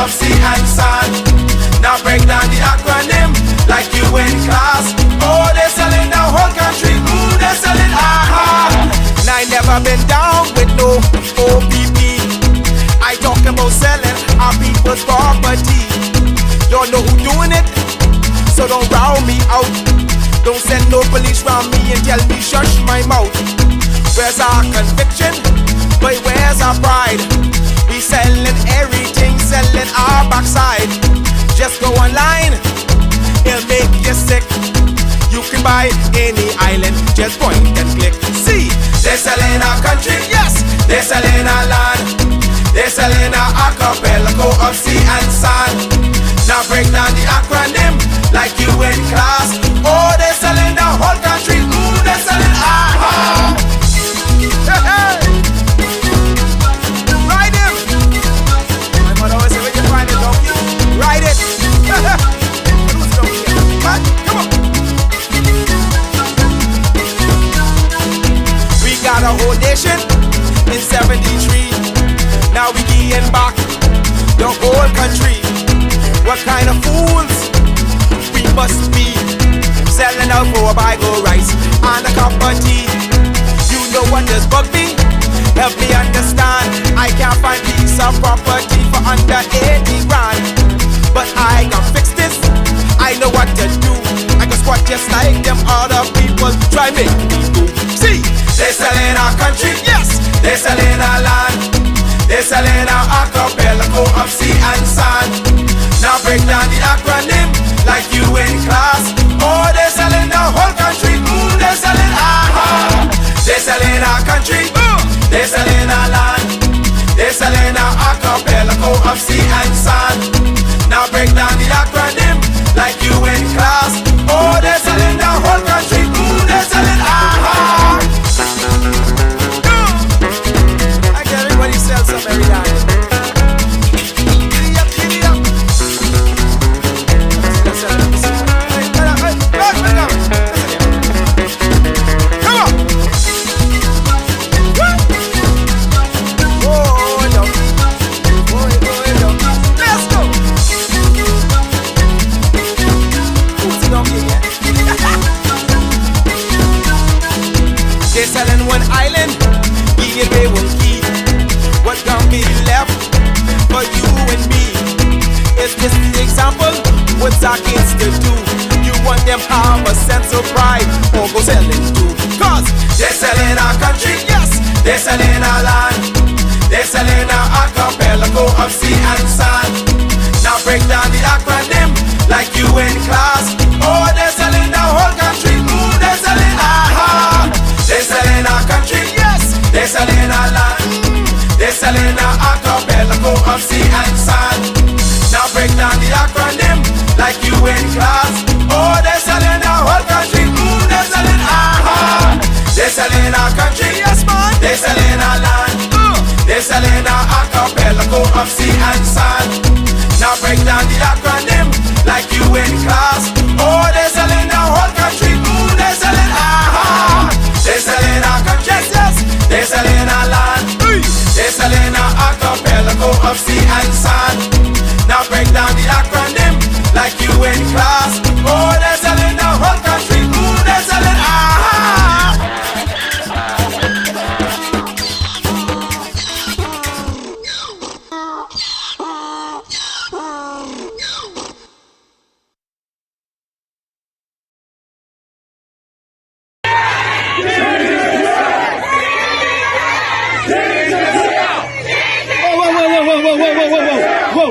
of sea and sand. Now break down the acronym like you in class. Oh, they're selling the whole country. Ooh, they're selling Now I never been down with no OPP. I talk about selling our people's property. Don't know who doing it, so don't round me out. Don't send no police round me and tell me shush my mouth. Where's our conviction? But where's our pride? We selling everything, selling our backside. Just go online, it'll make you sick. You can buy any island, just point and click. See, they're selling our country, yes, they're selling our land. They're selling our archipelago of sea and sand. Now break down the acronym like you in class. Oh, they're selling the whole country. Ooh, they're selling Hey, hey. Ride him. My mother always say, when you find a donkey, ride it. Who's donkey? Man, come on. We got a whole nation in 73. Now we getting back the whole country. What kind of fools we must be, selling out for a bag of rice and a cup of tea. You know what does bug me? Help me understand. I can't find piece of property for under 80 grand, but I can fix this. I know what to do. I can squat just like them other people try make me do. See, they're selling our country, yes, they're selling our land. They're selling our archipelago of sea and sand. Now break down the acronym like you in class. Oh, they're selling the whole country. Ooh, they're selling They're selling our country. Ooh, they're selling our land. They're selling our archipelago of sea and sand. Now break down the acronym like you in class. Oh, they're selling the whole country. Ooh, they're selling I get everybody sell some every day. They're selling one island, we and they will keep. What can be left for you and me? Is this the example? What's our kids to do? You want them have a sense of pride, or go selling too? Cause they're selling our country, yes, they're selling our land. They're selling our archipelago of sea and sand. Now break down the acronym like you in class. Oh, they're selling the whole country. Ooh, they're selling They're selling our country, yes, they're selling our land. They're selling our archipelago of sea and sand. Now break down the acronym like you in class. Oh, they're selling the whole country. Ooh, they're selling They're selling our country, yes man. They're selling our land. They're selling our archipelago of sea and sand. Now break down the acronym like you in class. Oh, they're selling the whole country. Ooh, they're selling They're selling our country, yes, they're selling our land. They're selling our archipelago of sea and sand. Now break down the acronym like you in class. Oh, they're selling the whole country. Ooh, they're selling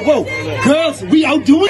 Whoa, girls, we out doing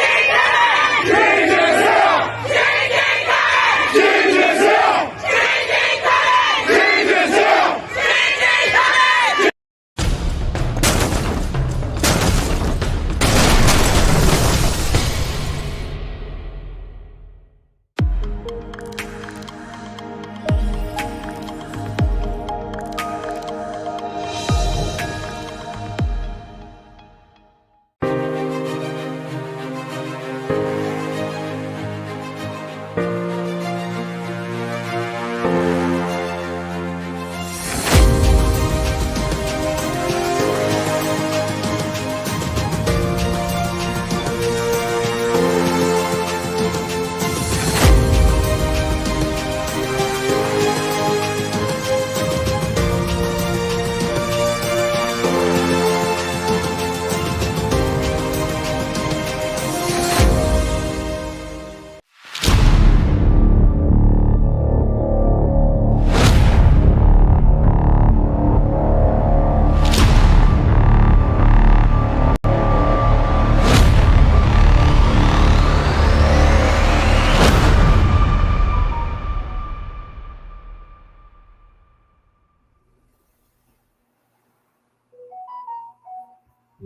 The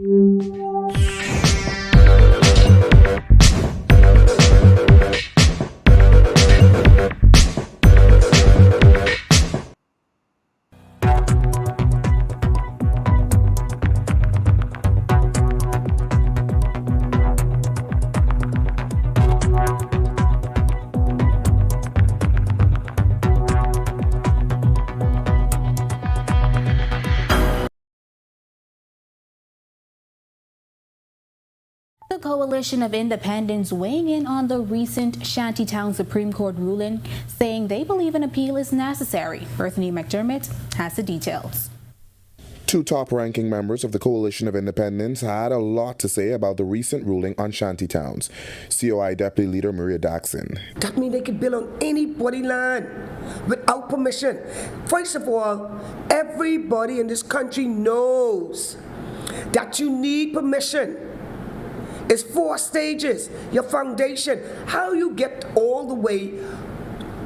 Coalition of Independents weighing in on the recent Shantytown Supreme Court ruling, saying they believe an appeal is necessary. Bethany McDermott has the details. Two top-ranking members of the Coalition of Independents had a lot to say about the recent ruling on shantytowns. COI Deputy Leader Maria Daxon. That means they can build on anybody's land without permission. First of all, everybody in this country knows that you need permission. It's 4 stages, your foundation, how you get all the way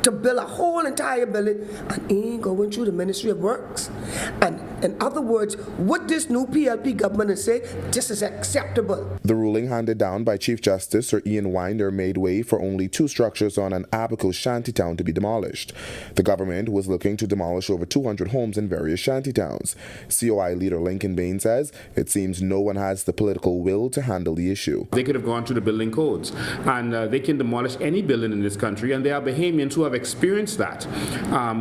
to build a whole entire building and ain't going through the Ministry of Works. And in other words, what this new PLP government is saying, this is acceptable. The ruling handed down by Chief Justice Sir Ian Winder made way for only 2 structures on an Abaco shantytown to be demolished. The government was looking to demolish over 200 homes in various shantytowns. COI leader Lincoln Bain says it seems no one has the political will to handle the issue. They could have gone through the building codes and they can demolish any building in this country, and there are Bahamians who have experienced that,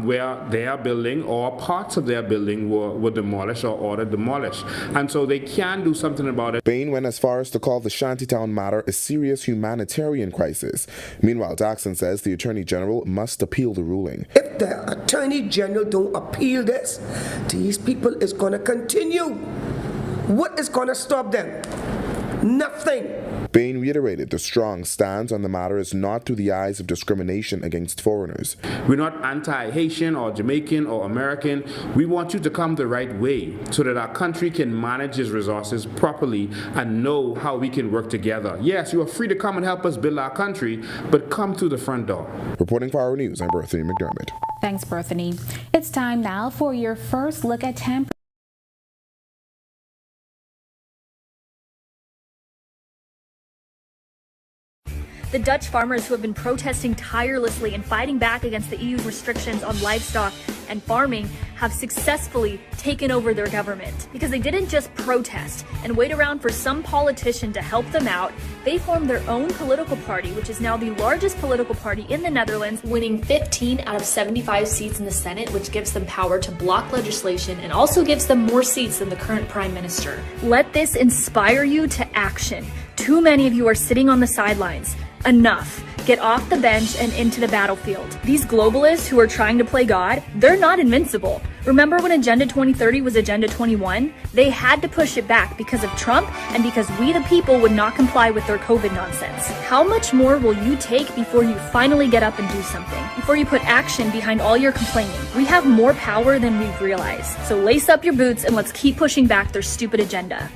where their building or parts of their building were demolished or ordered demolished. And so they can do something about it. Bain went as far as to call the shantytown matter a serious humanitarian crisis. Meanwhile, Daxon says the Attorney General must appeal the ruling. If the Attorney General don't appeal this, these people is going to continue. What is going to stop them? Nothing. Bain reiterated the strong stance on the matter is not through the eyes of discrimination against foreigners. We're not anti-Haitian or Jamaican or American. We want you to come the right way so that our country can manage its resources properly and know how we can work together. Yes, you are free to come and help us build our country, but come through the front door. Reporting for Our News, I'm Bethany McDermott. Thanks, Bethany. It's time now for your first look at temp. The Dutch farmers who have been protesting tirelessly and fighting back against the EU's restrictions on livestock and farming have successfully taken over their government. Because they didn't just protest and wait around for some politician to help them out, they formed their own political party, which is now the largest political party in the Netherlands, winning 15 out of 75 seats in the Senate, which gives them power to block legislation and also gives them more seats than the current Prime Minister. Let this inspire you to action. Too many of you are sitting on the sidelines. Enough. Get off the bench and into the battlefield. These globalists who are trying to play God, they're not invincible. Remember when Agenda 2030 was Agenda 21? They had to push it back because of Trump and because we the people would not comply with their COVID nonsense. How much more will you take before you finally get up and do something? Before you put action behind all your complaining? We have more power than we realize. So lace up your boots and let's keep pushing back their stupid agenda.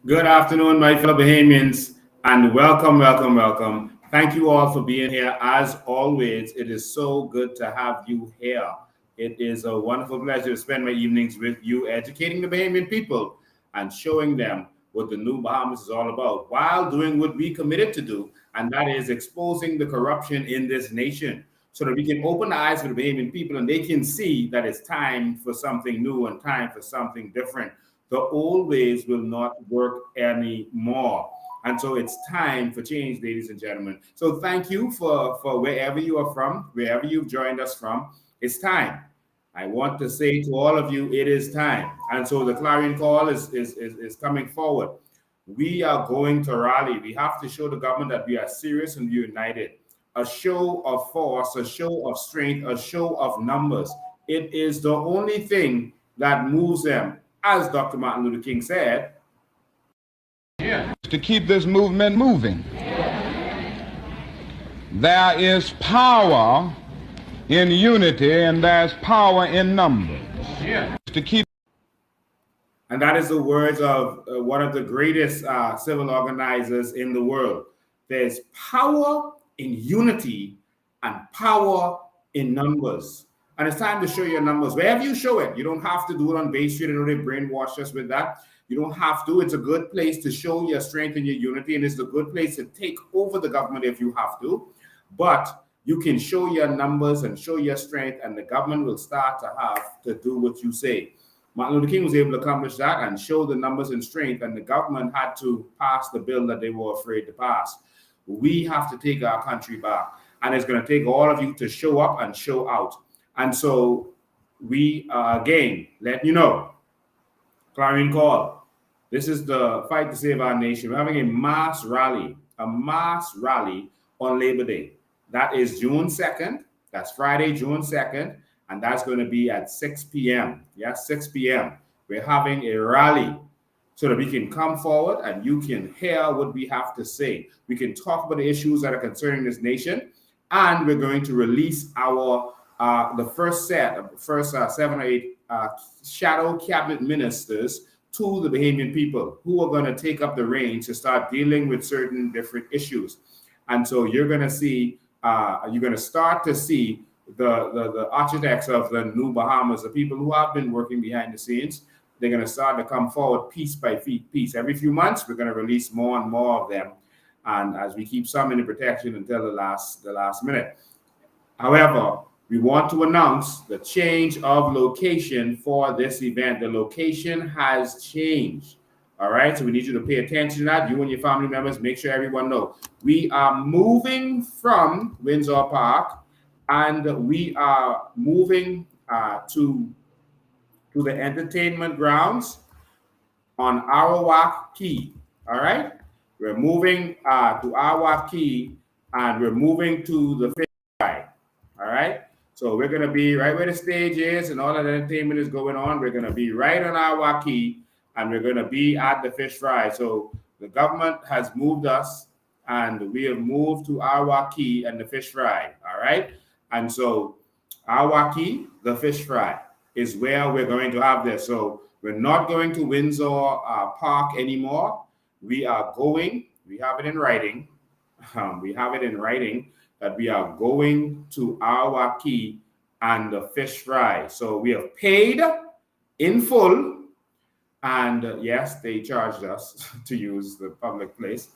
Good afternoon, my fellow Bahamians, and welcome. Thank you all for being here. As always, it is so good to have you here. It is a wonderful pleasure to spend my evenings with you, educating the Bahamian people and showing them what the New Bahamas is all about, while doing what we committed to do, and that is exposing the corruption in this nation, so that we can open the eyes of the Bahamian people and they can see that it's time for something new and time for something different. The old ways will not work anymore. And so it's time for change, ladies and gentlemen. So thank you for wherever you are from, wherever you've joined us from. It's time. I want to say to all of you, it is time. And so the clarion call is coming forward. We are going to rally. We have to show the government that we are serious and united. A show of force, a show of strength, a show of numbers. It is the only thing that moves them. As Dr. Martin Luther King said, to keep this movement moving. There is power in unity and there's power in numbers. To keep. And that is the words of one of the greatest civil organizers in the world. There's power in unity and power in numbers. And it's time to show your numbers. Wherever you show it, you don't have to do it on Bay Street. I know they brainwash us with that. You don't have to. It's a good place to show your strength and your unity, and it's a good place to take over the government if you have to. But you can show your numbers and show your strength, and the government will start to have to do what you say. Martin Luther King was able to accomplish that and show the numbers and strength, and the government had to pass the bill that they were afraid to pass. We have to take our country back, and it's going to take all of you to show up and show out. And so we again let you know, clarion call. This is the fight to save our nation. We're having a mass rally on Labor Day. That is June 2nd. That's Friday, June 2nd. And that's going to be at 6 p.m. Yes, 6 p.m. We're having a rally so that we can come forward and you can hear what we have to say. We can talk about the issues that are concerning this nation. And we're going to release our the first 7 or 8 shadow cabinet ministers to the Bahamian people who are going to take up the reins to start dealing with certain different issues. And so you're going to see, you're going to start to see the architects of the New Bahamas, the people who have been working behind the scenes. They're going to start to come forward piece by piece. Every few months, we're going to release more and more of them. And as we keep some in the protection until the last minute. However, we want to announce the change of location for this event. The location has changed. All right, so we need you to pay attention to that. You and your family members, make sure everyone knows. We are moving from Windsor Park, and we are moving to the entertainment grounds on Arawak Key. All right, we're moving to Arawak Key, and we're moving to the fish fry. All right. So we're going to be right where the stage is and all that entertainment is going on. We're going to be right on our key, and we're going to be at the fish fry. So the government has moved us, and we have moved to our key and the fish fry. All right. And so our key, the fish fry, is where we're going to have this. So we're not going to Windsor Park anymore. We are going, we have it in writing. That we are going to our key and the fish fry. So we have paid in full, and yes, they charged us to use the public place,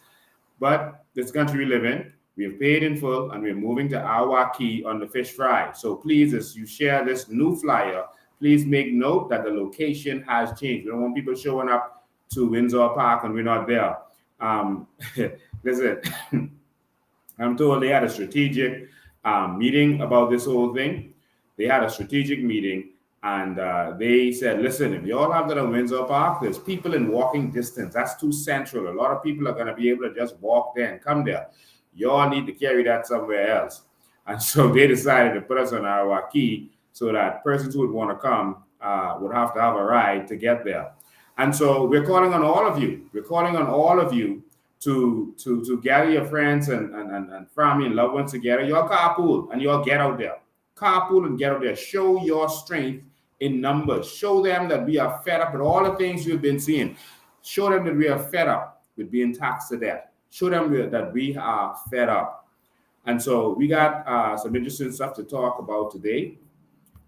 but this country we live in, we have paid in full, and we're moving to our key on the fish fry. So please, as you share this new flyer, please make note that the location has changed. We don't want people showing up to Windsor Park and we're not there. Listen. I'm told they had a strategic meeting about this whole thing. They had a strategic meeting, and they said, listen, if you all have that in Windsor Park, there's people in walking distance. That's too central. A lot of people are going to be able to just walk there and come there. You all need to carry that somewhere else. And so they decided to put us on our key so that persons who would want to come would have to have a ride to get there. And so we're calling on all of you. We're calling on all of you to gather your friends and family and loved ones together. Y'all carpool and y'all get out there. Carpool and get out there. Show your strength in numbers. Show them that we are fed up with all the things you've been seeing. Show them that we are fed up with being taxed to death. Show them that we are fed up. And so we got some interesting stuff to talk about today.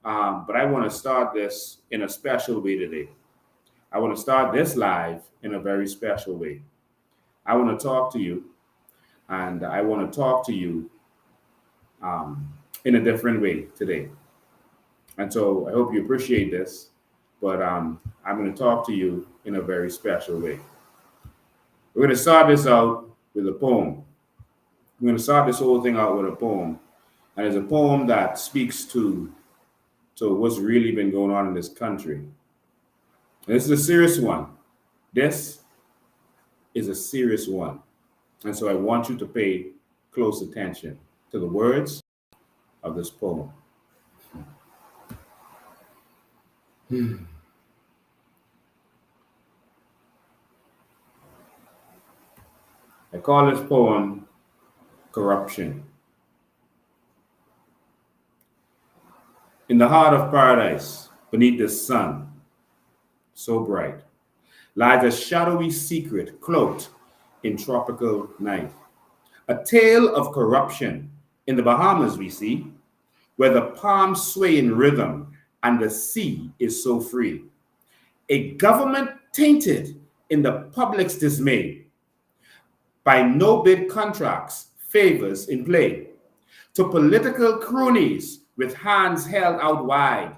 But I want to start this in a special way today. I want to start this live in a very special way. I want to talk to you, and I want to talk to you in a different way today. And so I hope you appreciate this, but I'm going to talk to you in a very special way. We're going to start this out with a poem. We're going to start this whole thing out with a poem. And it's a poem that speaks to what's really been going on in this country. And this is a serious one. This is a serious one. And so I want you to pay close attention to the words of this poem. I call this poem Corruption. In the heart of paradise, beneath the sun, so bright, lies a shadowy secret cloaked in tropical night. A tale of corruption in the Bahamas we see, where the palms sway in rhythm and the sea is so free. A government tainted in the public's dismay by no-bid contracts, favors in play, to political cronies with hands held out wide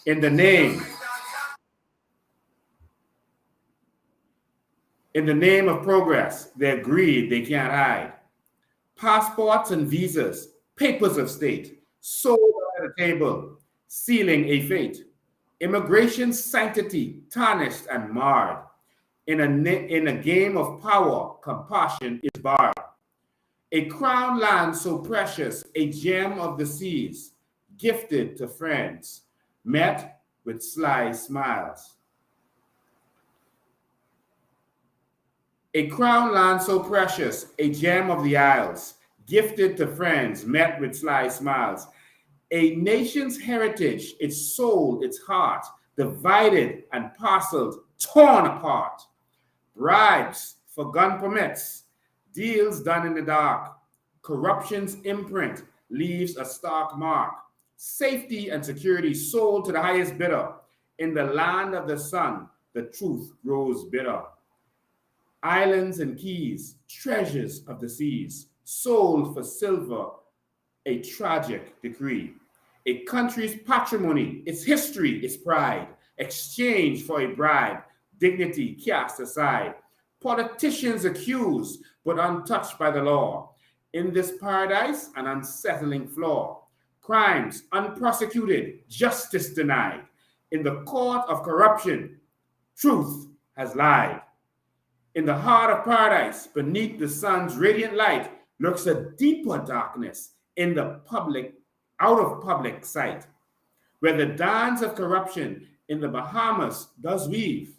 in the name of progress. Their greed they can't hide. Passports and visas, papers of state, sold at the table, sealing a fate. Immigration's sanctity tarnished and marred. In a game of power, compassion is barred. A crown land so precious, a gem of the seas, gifted to friends, met with sly smiles. A crown land so precious, a gem of the isles, gifted to friends, met with sly smiles. A nation's heritage, its soul, its heart, divided and parceled, torn apart. Bribes for gun permits, deals done in the dark. Corruption's imprint leaves a stark mark. Safety and security sold to the highest bidder. In the land of the sun, the truth grows bitter. Islands and keys, treasures of the seas, sold for silver, a tragic decree. A country's patrimony, its history, its pride, exchanged for a bribe, dignity cast aside. Politicians accused, but untouched by the law. In this paradise, an unsettling flaw. Crimes unprosecuted, justice denied. In the court of corruption, truth has lied. In the heart of paradise, beneath the sun's radiant light, lurks a deeper darkness in the public, out of public sight, where the dance of corruption in the Bahamas does weave,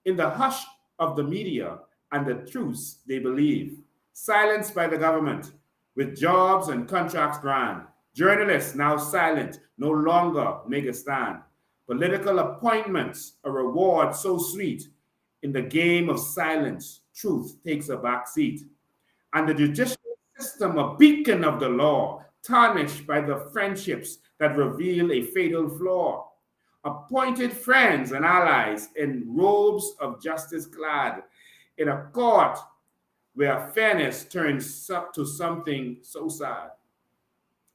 in the hush of the media and the truths they believe, silenced by the government, with jobs and contracts grand. Journalists now silent, no longer make a stand. Political appointments, a reward so sweet. In the game of silence, truth takes a back seat. And the judicial system, a beacon of the law, tarnished by the friendships that reveal a fatal flaw. Appointed friends and allies in robes of justice clad, in a court where fairness turns to something so sad.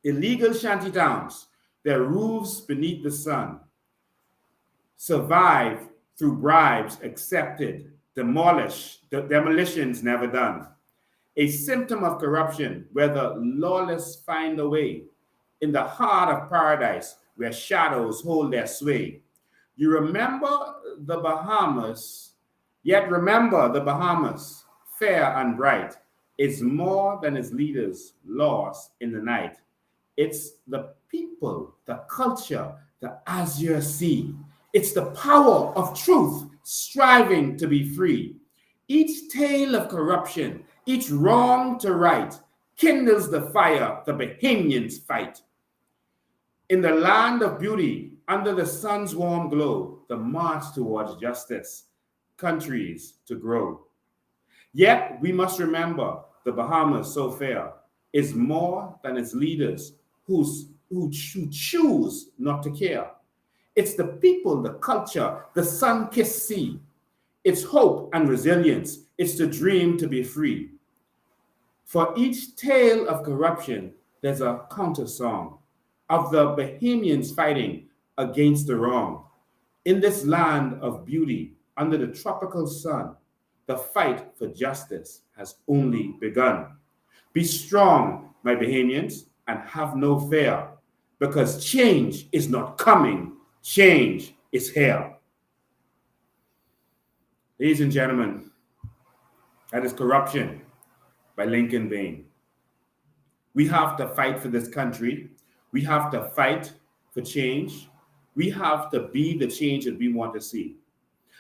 Illegal shantytowns, their roofs beneath the sun, survive through bribes accepted, demolitions never done. A symptom of corruption where the lawless find a way, in the heart of paradise where shadows hold their sway. You remember the Bahamas, yet remember the Bahamas, fair and bright, is more than its leaders lost in the night. It's the people, the culture, the azure sea. It's the power of truth striving to be free. Each tale of corruption, each wrong to right, kindles the fire the Bahamians fight. In the land of beauty, under the sun's warm glow, the march towards justice, countries to grow. Yet we must remember the Bahamas so fair is more than its leaders who choose not to care. It's the people, the culture, the sun-kissed sea. It's hope and resilience. It's the dream to be free. For each tale of corruption, there's a counter song of the Bahamians fighting against the wrong. In this land of beauty, under the tropical sun, the fight for justice has only begun. Be strong, my Bahamians, and have no fear, because change is not coming, change is here. Ladies and gentlemen, that is Corruption by Lincoln Bain. We have to fight for this country. We have to fight for change. We have to be the change that we want to see.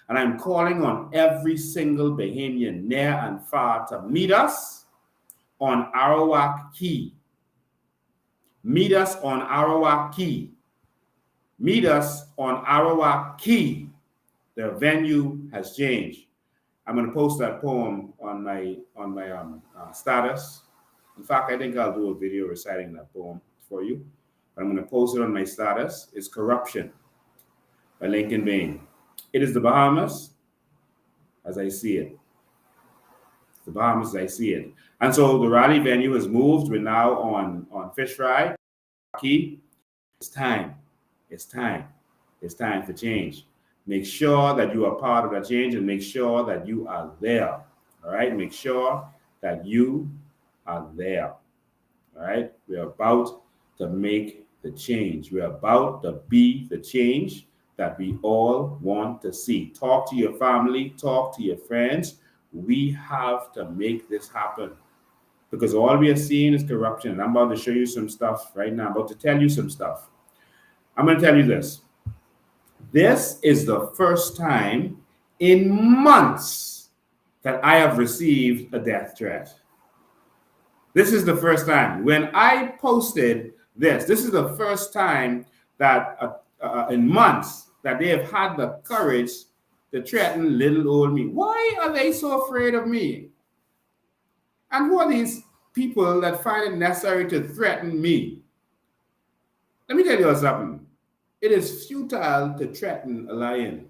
And I'm calling on every single Bahamian, near and far, to meet us on Arawak Key. Meet us on Arawak Key. Meet us on Arawak Key. The venue has changed. I'm going to post that poem on my status. In fact, I think I'll do a video reciting that poem for you. But I'm going to post it on my status. It's Corruption by Lincoln Bain. It is the Bahamas as I see it. The Bahamas as I see it. And so the rally venue has moved. We're now on Fish Fry Key. It's time. It's time. It's time for change. Make sure that you are part of that change and make sure that you are there. All right? Make sure that you are there. All right? We're about to make the change. We're about to be the change that we all want to see. Talk to your family, talk to your friends. We have to make this happen because all we are seeing is corruption. And I'm about to show you some stuff right now. I'm about to tell you some stuff. I'm going to tell you this. This is the first time in months that I have received a death threat. This is the first time. When I posted this is the first time that in months that they have had the courage to threaten little old me. Why are they so afraid of me? And who are these people that find it necessary to threaten me? Let me tell you something. It is futile to threaten a lion.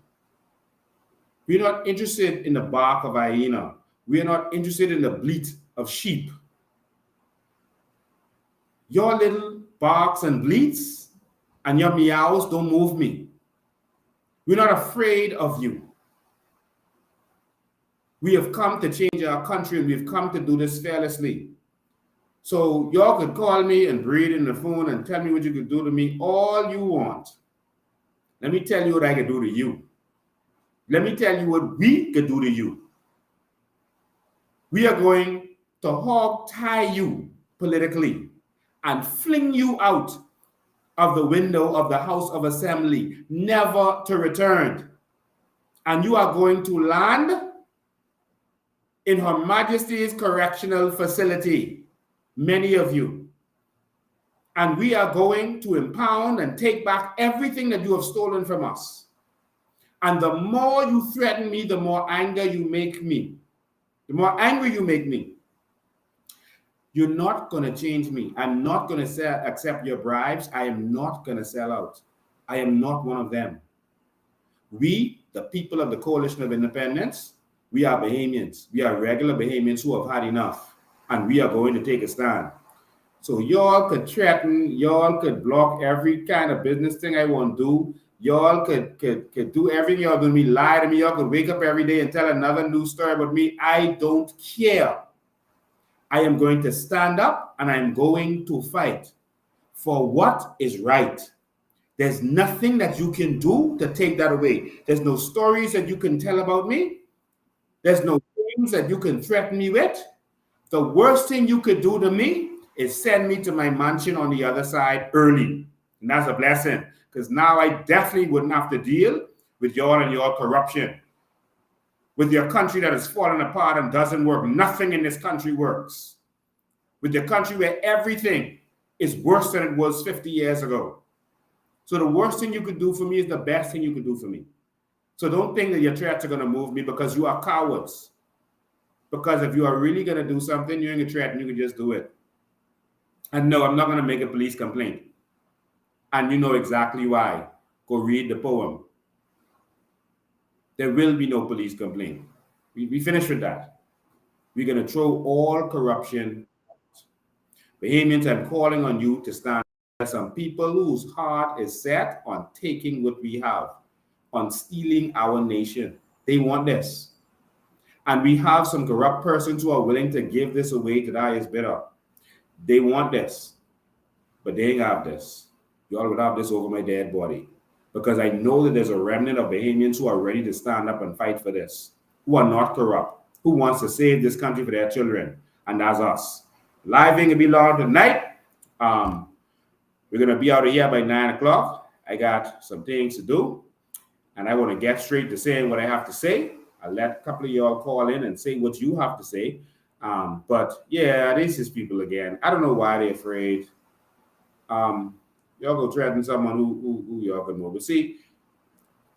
We're not interested in the bark of a hyena. We are not interested in the bleat of sheep. Your little barks and bleats and your meows don't move me. We're not afraid of you. We have come to change our country and we've come to do this fearlessly. So y'all could call me and breathe in the phone and tell me what you could do to me all you want. Let me tell you what I could do to you. Let me tell you what we could do to you. We are going to hog tie you politically and fling you out of the window of the House of Assembly, never to return. And you are going to land in Her Majesty's Correctional Facility, many of you. And we are going to impound and take back everything that you have stolen from us. And the more you threaten me, the more anger you make me. The more angry you make me. You're not going to change me. I'm not going to accept your bribes. I am not going to sell out. I am not one of them. We, the people of the Coalition of Independence, we are Bahamians. We are regular Bahamians who have had enough. And we are going to take a stand. So y'all could threaten, y'all could block every kind of business thing I want to do. Y'all could do everything y'all do to me, lie to me. Y'all could wake up every day and tell another news story about me. I don't care. I am going to stand up and I'm going to fight for what is right. There's nothing that you can do to take that away. There's no stories that you can tell about me. There's no things that you can threaten me with. The worst thing you could do to me is send me to my mansion on the other side early. And that's a blessing, because now I definitely wouldn't have to deal with y'all and your corruption. With your country that is falling apart and doesn't work. Nothing in this country works. With your country where everything is worse than it was 50 years ago. So the worst thing you could do for me is the best thing you could do for me. So don't think that your threats are going to move me, because you are cowards. Because if you are really going to do something, you're in a threat and you can just do it. And no, I'm not going to make a police complaint. And you know exactly why. go read the poem. There will be no police complaint. We finished with that. We're going to throw all corruption. Bahamians, I'm calling on you to stand. There are some people whose heart is set on taking what we have, on stealing our nation. They want this. And we have some corrupt persons who are willing to give this away to the highest bidder. They want this, but they ain't have this. Y'all would have this over my dead body. Because I know that there's a remnant of Bahamians who are ready to stand up and fight for this, who are not corrupt, who wants to save this country for their children. And that's us. Live ain't gonna be long tonight. We're gonna be out of here by 9 o'clock. I got some things to do, and I want to get straight to saying what I have to say. I'll let a couple of y'all call in and say what you have to say. But yeah, this is people again. I don't know why they're afraid. Y'all go threaten someone who y'all can move. But see,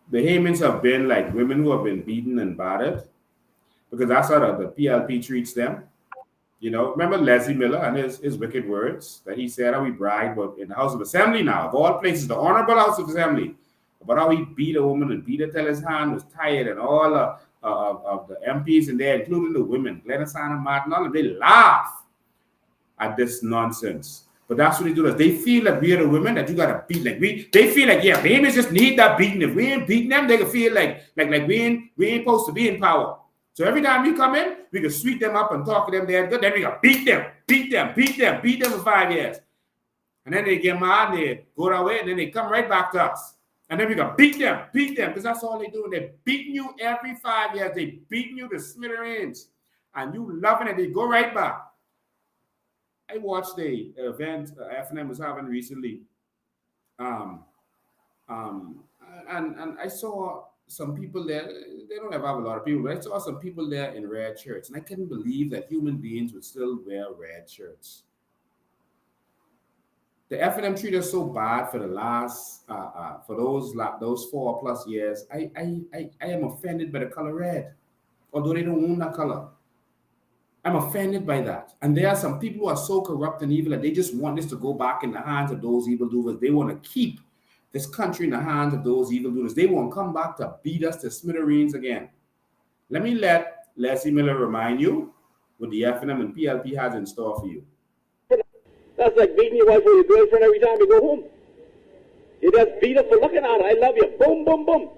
the Bahamians have been like women who have been beaten and battered, because that's how the PLP treats them. You know, remember Leslie Miller and his wicked words that he said how he bragged about in the House of Assembly now, of all places, the Honorable House of Assembly, about how he beat a woman and beat her till his hand was tired, and all of the MPs in there, including the women, Glennis and Martin, all of them, they laugh at this nonsense. But that's what they do. They feel like we are the women that you gotta beat. Like they feel like, yeah, Bahamians just need that beating. If we ain't beating them, they can feel like we ain't supposed to be in power. So every time we come in, we can sweep them up and talk to them there good. Then we can beat them for 5 years. And then they get mad, they go that way, and then they come right back to us. And then we can beat them, because that's all they do. They're beating you every 5 years. They beating you to smithereens. And you loving it, they go right back. I watched the event FNM was having recently. And I saw some people there. They don't have a lot of people, but I saw some people there in red shirts. And I couldn't believe that human beings would still wear red shirts. The FNM treated us so bad for the last, for those 4+ years. I am offended by the color red, although they don't own that color. I'm offended by that. And there are some people who are so corrupt and evil that they just want this to go back in the hands of those evildoers. They want to keep this country in the hands of those evildoers. They won't come back to beat us to smithereens again. Let me let Leslie Miller remind you what the FNM and PLP has in store for you. That's like beating your wife or your girlfriend every time you go home. You just beat her for looking at her. I love you. Boom, boom, boom.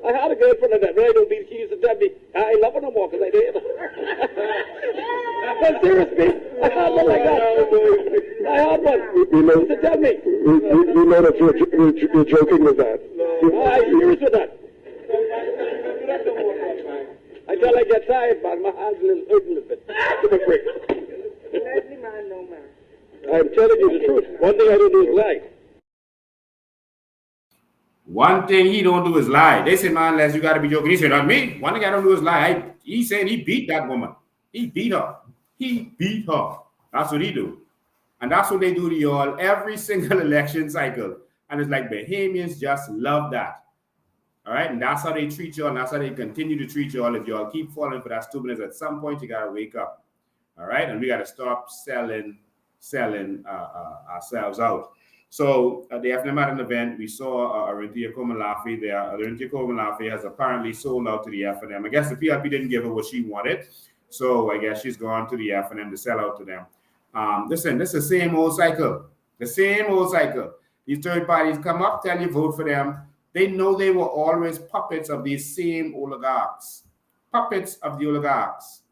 I had a girlfriend that I don't beat. She used to tell me, I love her no more because I did. But seriously, I had one like that. I had one. You know, to tell me. You know that you're joking with that. I'm serious with that. I tell I get tired, but my hand's hurt a little bit. Give a break. I'm telling you the truth. One thing I don't do is lie. One thing he don't do is lie. They say, man, Les, you got to be joking. He said, not me. One thing I don't do is lie. He said he beat that woman. He beat her. He beat her. That's what he do. And that's what they do to y'all every single election cycle. And it's like Bahamians just love that. All right? And that's how they treat y'all. And that's how they continue to treat y'all. If y'all keep falling for that stupidness, at some point you got to wake up. All right? And we got to stop selling ourselves out. So at the FNM at an event, we saw Arinthia Komalafe there. Arinthia Komalafe has apparently sold out to the FNM. I guess the PLP didn't give her what she wanted. So I guess she's gone to the FNM to sell out to them. Listen, this is the same old cycle. The same old cycle. These third parties come up, tell you vote for them. They know they were always puppets of these same oligarchs. Puppets of the oligarchs.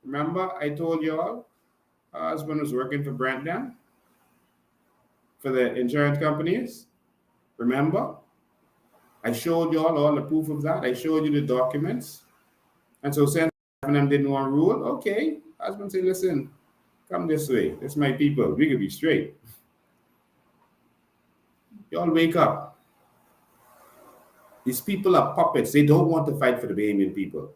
Remember, I told you all, her husband was working for Brent then, for the insurance companies. Remember? I showed you all the proof of that. I showed you the documents. And so since FNM didn't want to rule, okay, husband said, listen, come this way. It's my people. We could be straight. Y'all wake up. These people are puppets. They don't want to fight for the Bahamian people.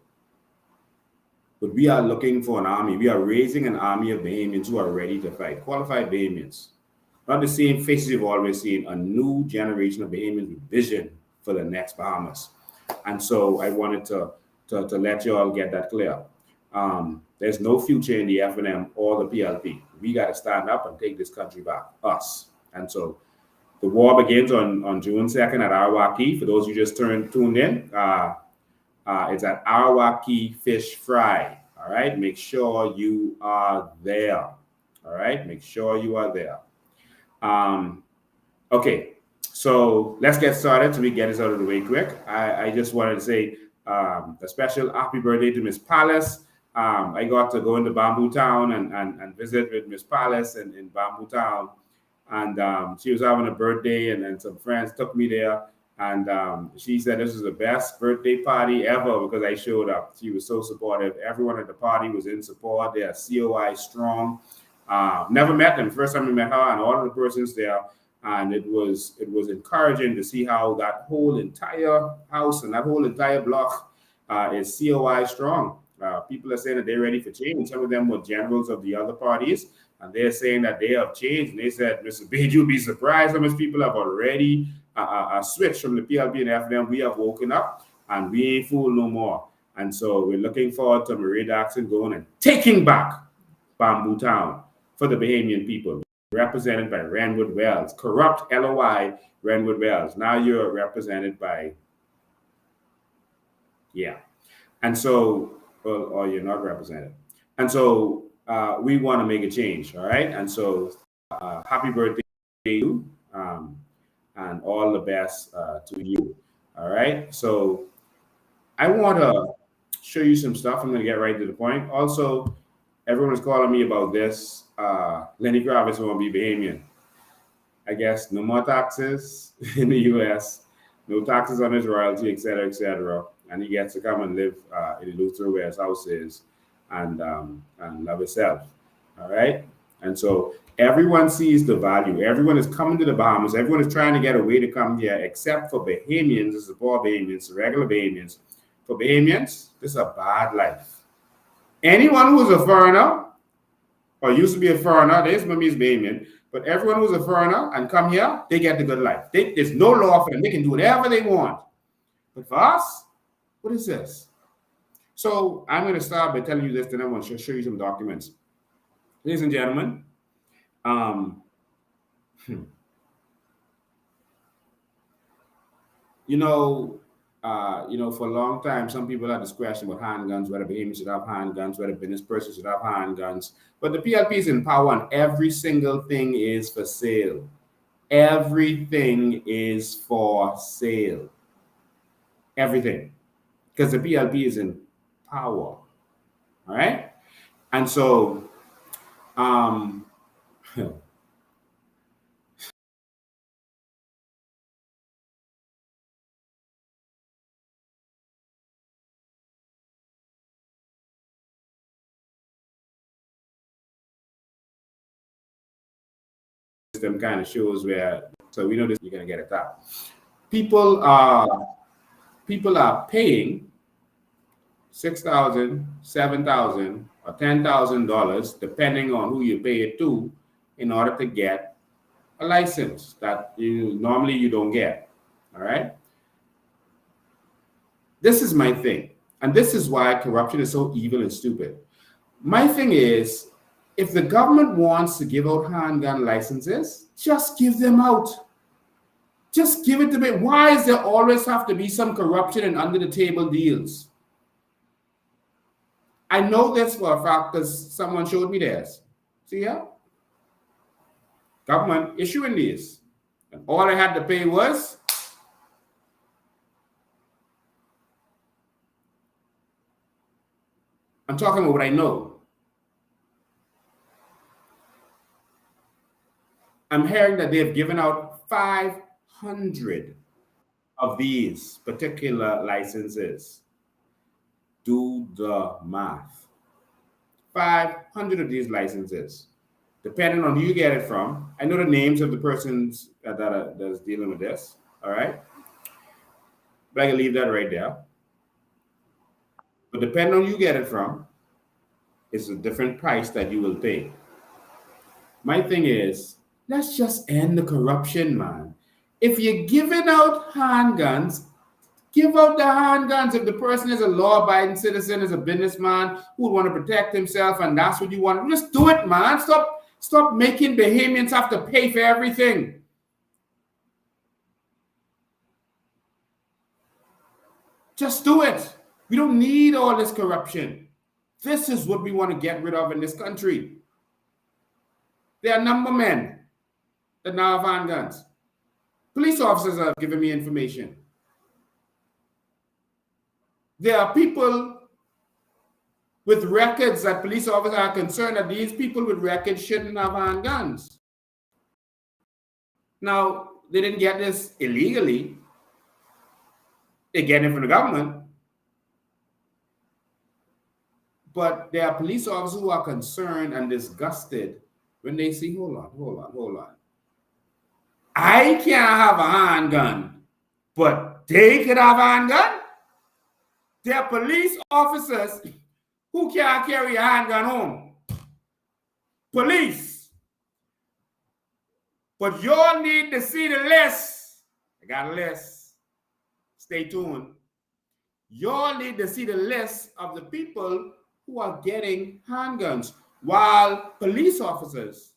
But we are looking for an army. We are raising an army of Bahamians who are ready to fight. Qualified Bahamians. Not the same faces you've always seen. A new generation of Bahamians with vision for the next Bahamas. And so I wanted to let you all get that clear. There's no future in the FNM or the PLP. We got to stand up and take this country back. Us. And so The war begins on June 2nd at Arawaki. For those who just tuned in, it's at Arawaki Fish Fry. All right, make sure you are there. All right, make sure you are there. Okay, so let's get started. So we get this out of the way quick. I just wanted to say a special happy birthday to Miss Palace. I got to go into Bamboo Town and visit with Miss Palace in Bamboo Town. And she was having a birthday, and then some friends took me there. And she said this was the best birthday party ever because I showed up. She was so supportive. Everyone at the party was in support. They are COI strong. Never met them. First time we met her and all of the persons there. And it was encouraging to see how that whole entire house and that whole entire block is COI strong. People are saying that they're ready for change. Some of them were generals of the other parties, and they're saying that they have changed. And they said, Mr. Bade, you'll be surprised how much people have already switched from the PLP and FDM. We have woken up, and we ain't fooled no more. And so we're looking forward to Marie Jackson going and taking back Bamboo Town for the Bahamian people, represented by Renwood Wells, corrupt LOI Renwood Wells. Now you're represented by, yeah. And so, or you're not represented. And so we want to make a change, all right? And so happy birthday to you, and all the best to you, all right? So I want to show you some stuff. I'm going to get right to the point. Also, everyone is calling me about this. Lenny Kravitz won't be Bahamian. I guess no more taxes in the U.S., no taxes on his royalty, et cetera, and he gets to come and live in Luther where his house is and love himself, all right? And so everyone sees the value. Everyone is coming to the Bahamas. Everyone is trying to get a way to come here except for Bahamians. This is for Bahamians, the regular Bahamians. For Bahamians, this is a bad life. Anyone who is a foreigner or used to be a foreigner, there's maybe is Bahamian, but everyone who's a foreigner and come here, they get the good life. There's no law for them. They can do whatever they want. But for us, what is this? So I'm going to start by telling you this, then I want to show you some documents. Ladies and gentlemen, for a long time, some people had this question about handguns, whether Bahamians should have handguns, whether business persons should have handguns. But the PLP is in power, and every single thing is for sale. Everything is for sale. Everything. Because the PLP is in power. All right? And so, them kind of shows where, so we know this, you're going to get it out. People are paying $6,000, $7,000, or $10,000, depending on who you pay it to, in order to get a license that normally you don't get. All right. This is my thing, and this is why corruption is so evil and stupid. My thing is, if the government wants to give out handgun licenses, just give them out. Just give it to me. Why does there always have to be some corruption and under the table deals? I know this for a fact because someone showed me this. See here? Government issuing these. And all I had to pay was I'm talking about what I know. I'm hearing that they've given out 500 of these particular licenses. Do the math. 500 of these licenses, depending on who you get it from. I know the names of the persons that's dealing with this, all right? But I can leave that right there. But depending on who you get it from, it's a different price that you will pay. My thing is, let's just end the corruption, man. If you're giving out handguns, give out the handguns. If the person is a law-abiding citizen, is a businessman who would want to protect himself, and that's what you want, just do it, man. Stop making Bahamians have to pay for everything. Just do it. We don't need all this corruption. This is what we want to get rid of in this country. There are number men that now have handguns. Police officers have given me information. There are people with records that police officers are concerned that these people with records shouldn't have handguns. Now, they didn't get this illegally. They get it from the government. But there are police officers who are concerned and disgusted when they see, hold on. I can't have a handgun, but they could have a handgun? There are police officers who can't carry a handgun home. Police. But y'all need to see the list. I got a list. Stay tuned. Y'all need to see the list of the people who are getting handguns, while police officers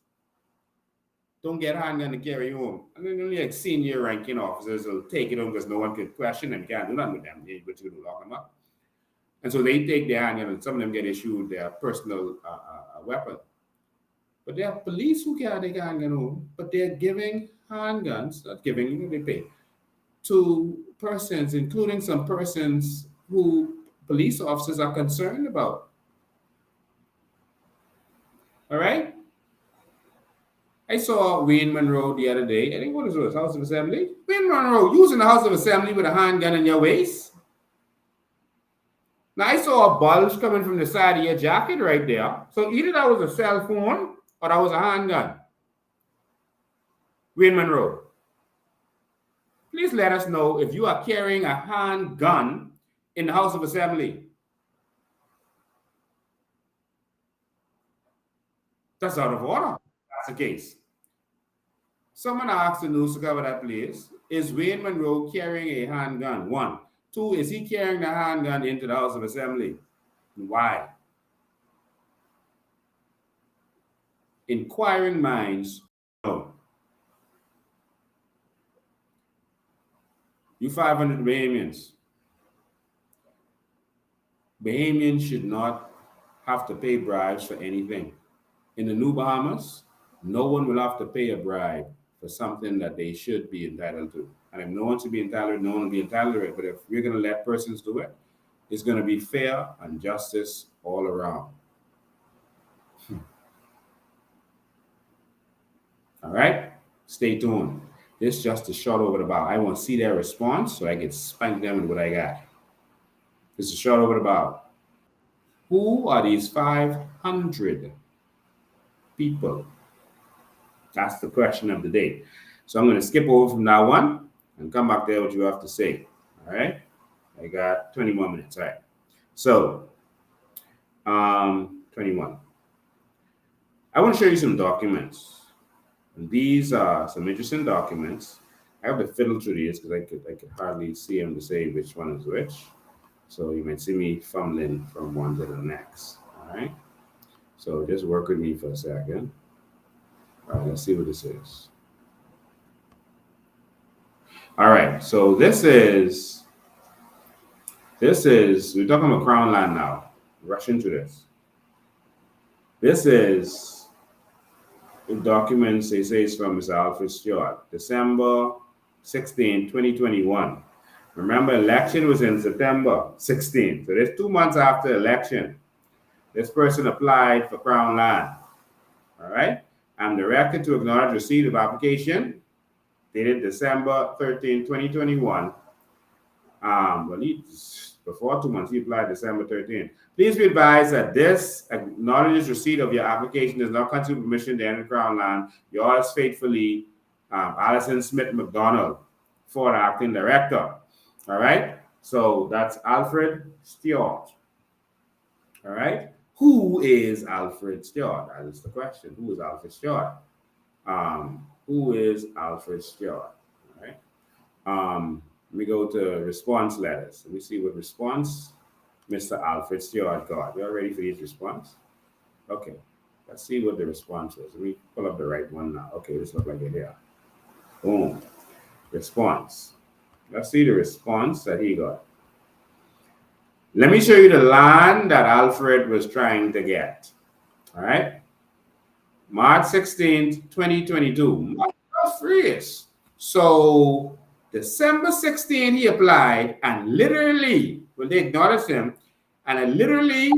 don't get a handgun to carry home. And then only like senior ranking officers will take it home because no one can question them, can't do nothing with them. But you can lock them up. And so they take their handgun, and some of them get issued their personal weapon. But there are police who can't take a handgun home, but they're giving handguns, not giving, they pay, to persons, including some persons who police officers are concerned about. All right? I saw Wayne Monroe the other day. I think what is this? House of Assembly? Wayne Monroe, using the House of Assembly with a handgun in your waist. Now, I saw a bulge coming from the side of your jacket right there. So either that was a cell phone or that was a handgun. Wayne Monroe, please let us know if you are carrying a handgun in the House of Assembly. That's out of order. That's the case. Someone asked the news to cover that place. Is Wayne Monroe carrying a handgun? 1. 2, is he carrying the handgun into the House of Assembly? Why? Inquiring minds know. You 500 Bahamians. Bahamians should not have to pay bribes for anything. In the New Bahamas, no one will have to pay a bribe for something that they should be entitled to. And if no one should be entitled, no one will be entitled to it. But if we're going to let persons do it, it's going to be fair and justice all around. All right? Stay tuned. This is just a shot over the bow. I want to see their response so I can spank them with what I got. This is a shot over the bow. Who are these 500 people? That's the question of the day. So I'm going to skip over from now on and come back there what you have to say. All right? I got 20 more minutes. All right. So, 21. I want to show you some documents. And these are some interesting documents. I have to fiddle through these because I could hardly see them to say which one is which. So you might see me fumbling from one to the next. All right. So just work with me for a second. All right, let's see what this is. All right, so this is, we're talking about Crown Land now. Rush into this. This is the documents they say is from Mr. Alfred Stewart, December 16, 2021. Remember, election was in September 16. So there's 2 months after election. This person applied for Crown Land. All right. I'm directed to acknowledge receipt of application dated December 13, 2021. Well, before 2 months, he applied December 13. Please be advised that this acknowledges receipt of your application does not constitute permission to enter Crown Land. Yours faithfully, Allison Smith McDonald, for the acting director. All right. So that's Alfred Stewart. All right. Who is Alfred Stewart? That is the question. Who is Alfred Stewart? Who is Alfred Stewart? All right. Let me go to response letters. Let me see what response Mr. Alfred Stewart got. You all ready for his response? Okay. Let's see what the response was. Let me pull up the right one now. Okay, this looks like it here. Boom. Response. Let's see the response that he got. Let me show you the land that Alfred was trying to get. All right. March 16th, 2022. Freest. So December 16th, he applied, and literally, well, they acknowledged him, and literally,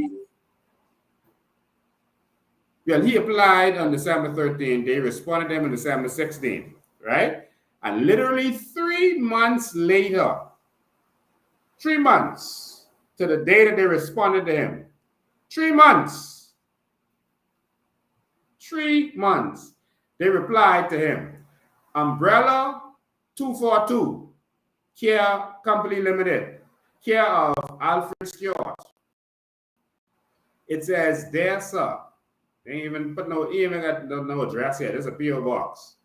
well, he applied on December 13th. They responded to him on December 16th, right? And literally 3 months later, 3 months to the day that they responded to him, 3 months, 3 months, they replied to him. Umbrella 242, Care Company Limited, care of Alfred Stewart. It says, there, sir. They ain't even put no, even got no address here. There's a P.O. box.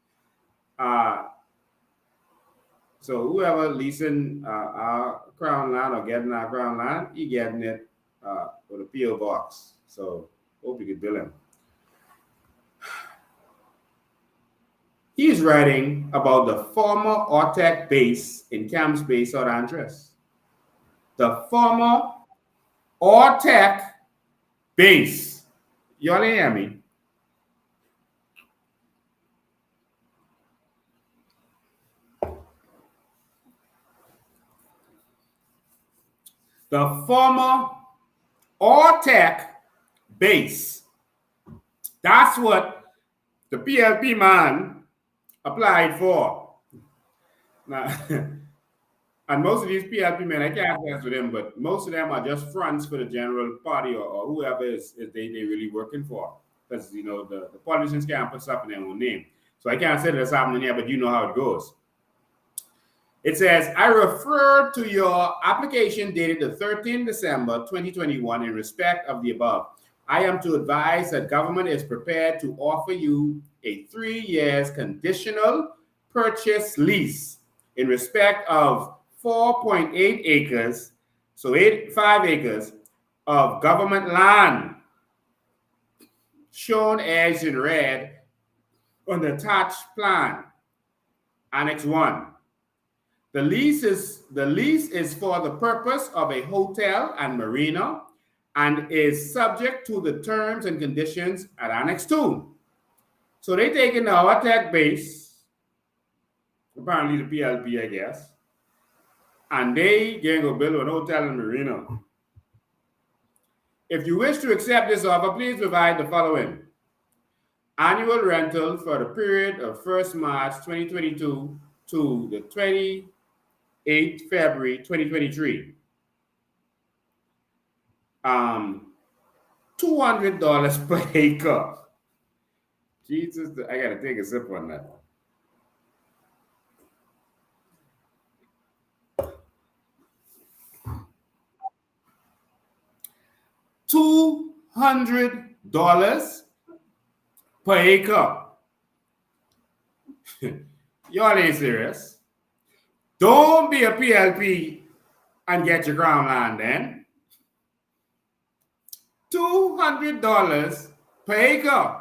So whoever leasing our Crown Land or getting our Crown Land, he getting it with a P.O. box. So hope you could bill him. He's writing about the former Ortec base in Camps Bay, South Andres. The former Ortec base. Y'all hear me? The former Ortec base. That's what the PLP man applied for. Now, and most of these PLP men, I can't answer them, but most of them are just fronts for the general party or whoever is they really working for. Because, you know, the politicians can't put stuff in their own name. So I can't say that's happening here, but you know how it goes. It says, I refer to your application dated the 13th December 2021 in respect of the above. I am to advise that government is prepared to offer you a 3 years conditional purchase lease in respect of 4.8 acres, so 5 acres of government land, shown as in red on the attached plan, Annex 1. The lease is for the purpose of a hotel and marina and is subject to the terms and conditions at Annex 2. So they taking the Ortec base, apparently the PLP, I guess, and they going to build an hotel and marina. If you wish to accept this offer, please provide the following. Annual rental for the period of 1st March 2022 to the 28th February 2023. $200 per acre. Jesus, I gotta take a sip on that. $200 per acre. Y'all ain't serious. Don't be a PLP and get your Crown Land then. $200 per acre.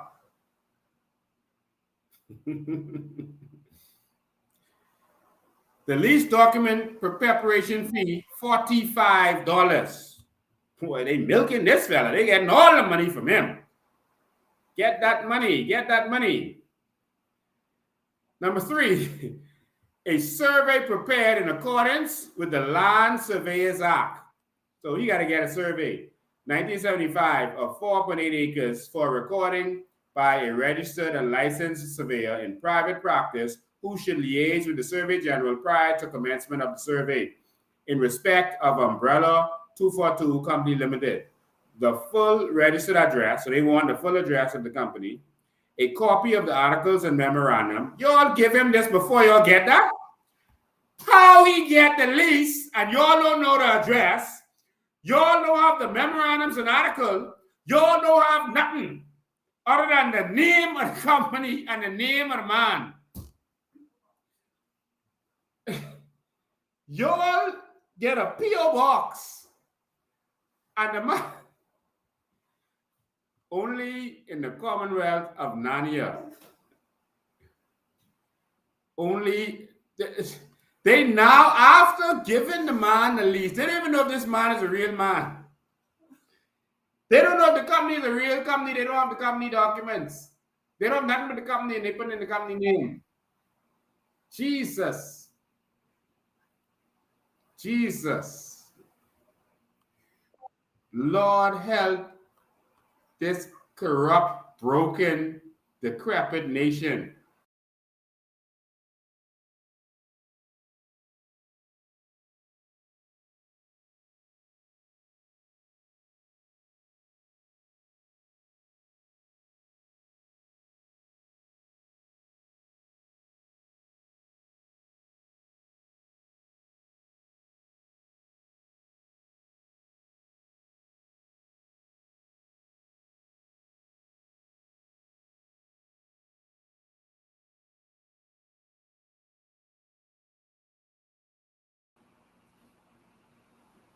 The lease document preparation fee, $45. Boy, they milking this fella. They getting all the money from him. Get that money. Get that money. Number 3, a survey prepared in accordance with the Land Surveyors Act. So you got to get a survey. 1975 of 4.8 acres for recording by a registered and licensed surveyor in private practice who should liaise with the Survey General prior to commencement of the survey in respect of Umbrella 242 Company Limited. The full registered address, so they want the full address of the company, a copy of the articles and memorandum. Y'all give him this before y'all get that? How he get the lease and y'all don't know the address? Y'all don't have the memorandums and article. Y'all don't have nothing other than the name of the company and the name of the man. Y'all get a P.O. box and the man only in the Commonwealth of Narnia. Only they now, after just giving the man the lease. They don't even know if this man is a real man. They don't know if the company is a real company. They don't have the company documents. They don't have nothing but the company and they put in the company name. Jesus. Jesus. Lord help this corrupt, broken, decrepit nation.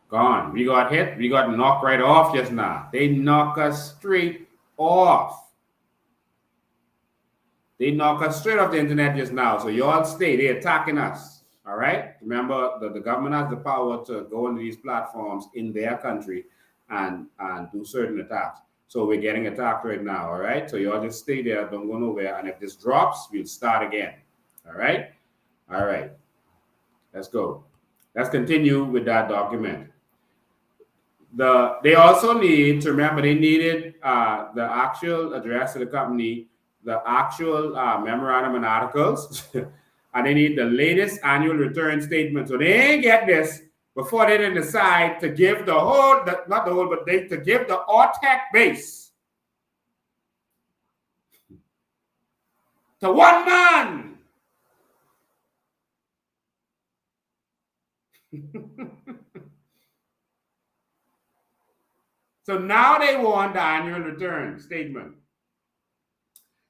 Gone. We got hit. We got knocked right off just now. They knock us straight off. They knock us straight off the internet just now. So y'all stay. They're attacking us. All right? Remember, the government has the power to go into these platforms in their country and do certain attacks. So we're getting attacked right now. All right? So y'all just stay there. Don't go nowhere. And if this drops, we'll start again. All right? All right. Let's go. Let's continue with that document. They also need to remember they needed the actual address of the company, the actual memorandum and articles, and they need the latest annual return statement. So they ain't get this before they didn't decide to give the whole, not the whole, but to give the ORTEC base to one man. So now they want the annual return statement.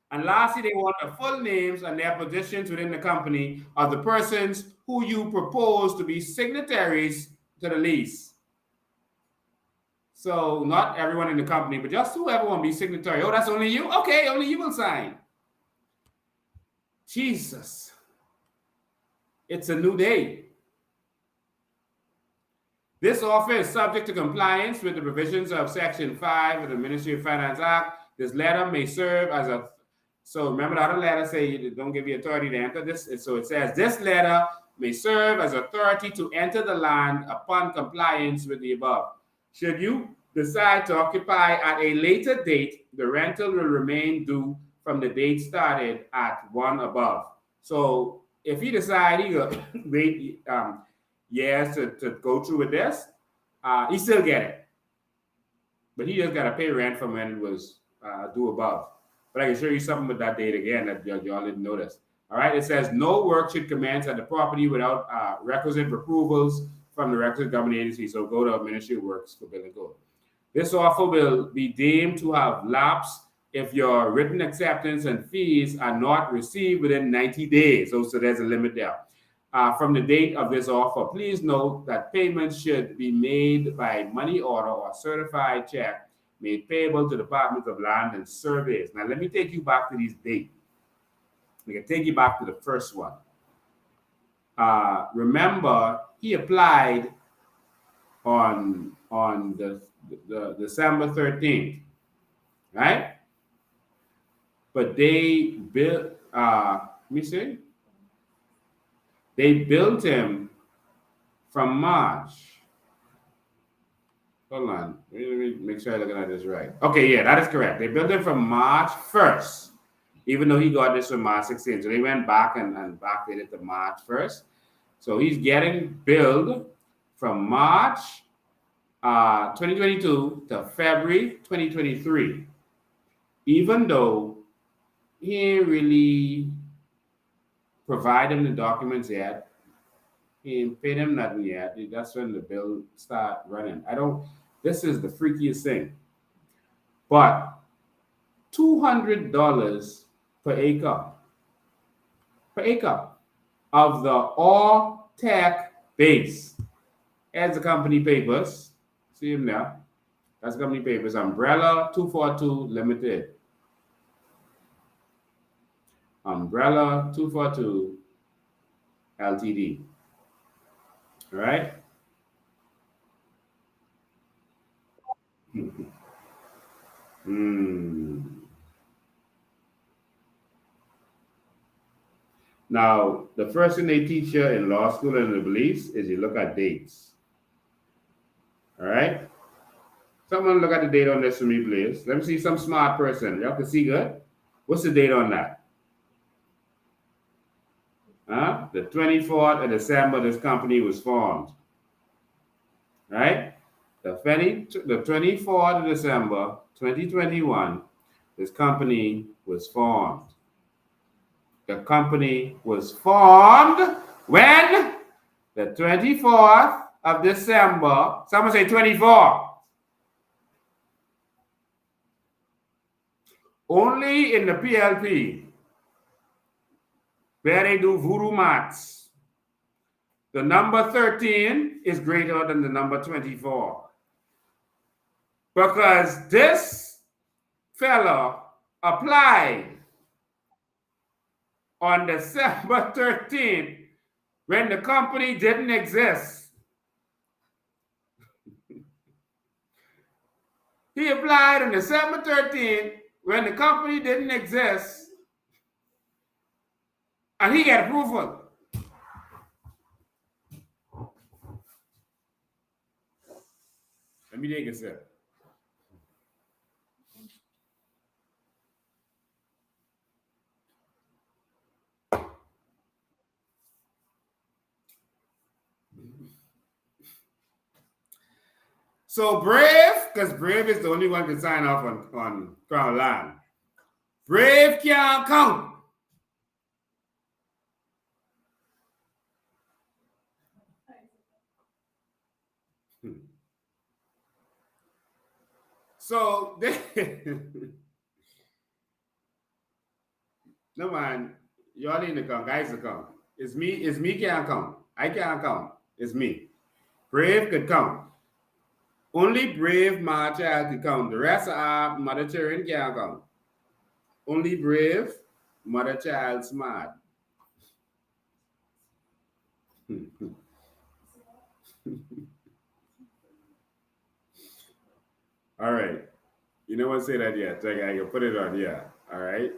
And lastly, they want the full names and their positions within the company of the persons who you propose to be signatories to the lease. So not everyone in the company, but just whoever want to be signatory. Oh, that's only you? Okay, only you will sign. Jesus. It's a new day. This offer is subject to compliance with the provisions of Section 5 of the Ministry of Finance Act. This letter may serve as a... So remember the other letter say you don't give you authority to enter this. So it says this letter may serve as authority to enter the land upon compliance with the above. Should you decide to occupy at a later date, the rental will remain due from the date started at one above. So if you decide you wait years to go through with this, he still get it. But he just got to pay rent from when it was due above. But I can show you something with that date again that y'all didn't notice. All right, it says no work should commence at the property without requisite approvals from the requisite government agency. So go to Ministry of Works for Building Code. This offer will be deemed to have lapsed if your written acceptance and fees are not received within 90 days. So there's a limit there. From the date of this offer, please note that payments should be made by money order or certified check made payable to the Department of Land and Surveys. Now, let me take you back to these dates. I can take you back to the first one. Remember, he applied on the December 13th, right? But they built, let me see. They built him from March. Hold on. Let me make sure I'm looking at this right. Okay, yeah, that is correct. They built him from March 1st, even though he got this from March 16th. So they went back and backdated to March 1st. So he's getting billed from March 2022 to February 2023, even though he ain't really provide him the documents yet. He ain't paid him nothing yet. That's when the bill start running. This is the freakiest thing. But $200 per acre of the ORTEC base. As the company papers, see him there. That's the company papers. Umbrella 242 Limited. Umbrella 242 LTD. All right. Now, the first thing they teach you in law school and the beliefs is you look at dates. All right. Someone look at the date on this for me, please. Let me see some smart person. Y'all can see good. What's the date on that? The 24th of December, this company was formed. Right? The 24th of December, 2021, this company was formed. The company was formed when? The 24th of December. Someone say 24. Only in the PLP, where they do voodoo maths, the number 13 is greater than the number 24. Because this fella applied on December 13th when the company didn't exist. He applied on December 13th when the company didn't exist, and he got approval. Let me take a sip. So Brave, because Brave is the only one can sign off on Crown Land. Brave can't count. So no man, y'all need to count, guys to count. It's me can't count. I can't count. It's me. Brave could count. Only Brave my child could count. The rest of our mother children can't count. Only Brave, mother child smart. All right. You know what? Say that yet. I can put it on. Yeah. All right.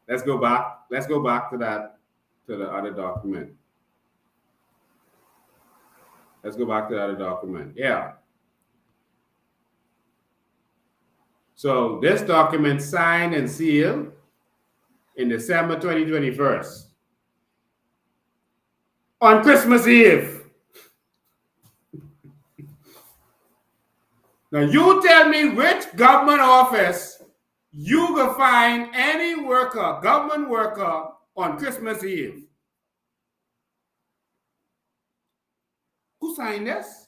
Let's go back. Let's go back to the other document. Let's go back to the other document. Yeah. So this document signed and sealed in December 2021 on Christmas Eve. Now you tell me which government office you can find any worker, government worker, on Christmas Eve. Who signed this?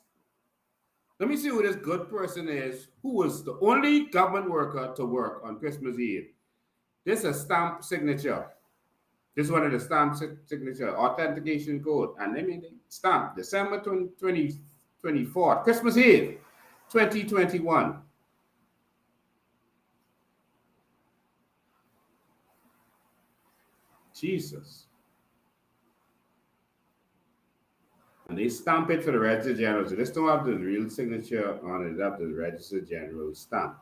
Let me see who this good person is, who was the only government worker to work on Christmas Eve. This is a stamp signature. This is one of the stamp signature, authentication code. And let me stamp December 2024, Christmas Eve, 2021. Jesus. And they stamp it for the Register General. So this don't have the real signature on it. They have the Register General stamp.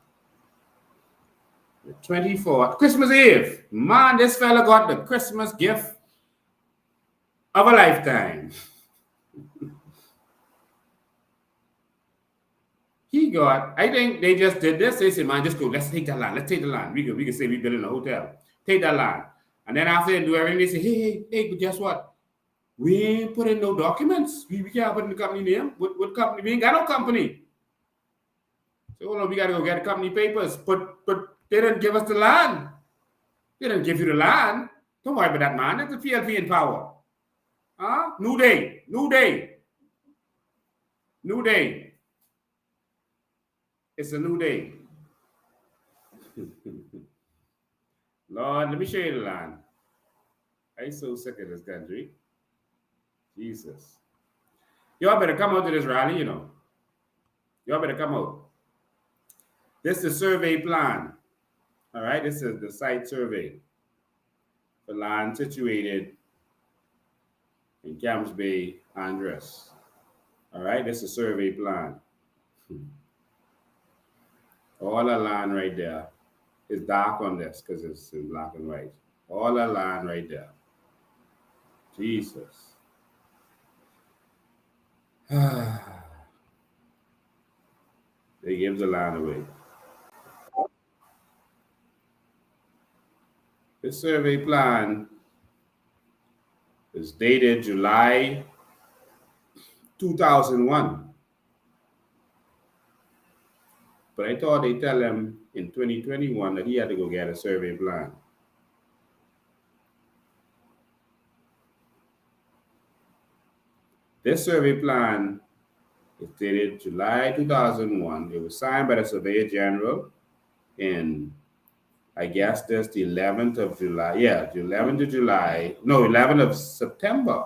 The 24th, Christmas Eve. Man, this fella got the Christmas gift of a lifetime. He got, I think they just did this. They said, man, just go, let's take that land. Let's take the land. We can say we built in a hotel. Take that land. And then after they do everything, they say, hey, but guess what? We ain't put in no documents. We can't put in the company name. What company? We ain't got no company. So we got to go get the company papers. But they didn't give us the land. They didn't give you the land. Don't worry about that, man. That's the PLP in power. Huh? New day. New day. New day. It's a new day. Lord, let me show you the land. I'm so sick of this country. Jesus. Y'all better come out to this rally, you know. Y'all better come out. This is the survey plan. All right, this is the site survey for land situated in Camps Bay, Andres. All right, this is a survey plan. All the land right there is dark on this because it's in black and white. All the land right there. Jesus. They give the land away. This survey plan is dated July 2001. But I thought they tell him in 2021 that he had to go get a survey plan. This survey plan is dated July 2001. It was signed by the Surveyor General in, I guess that's the 11th of July. Yeah, the 11th of July. No, 11th of September.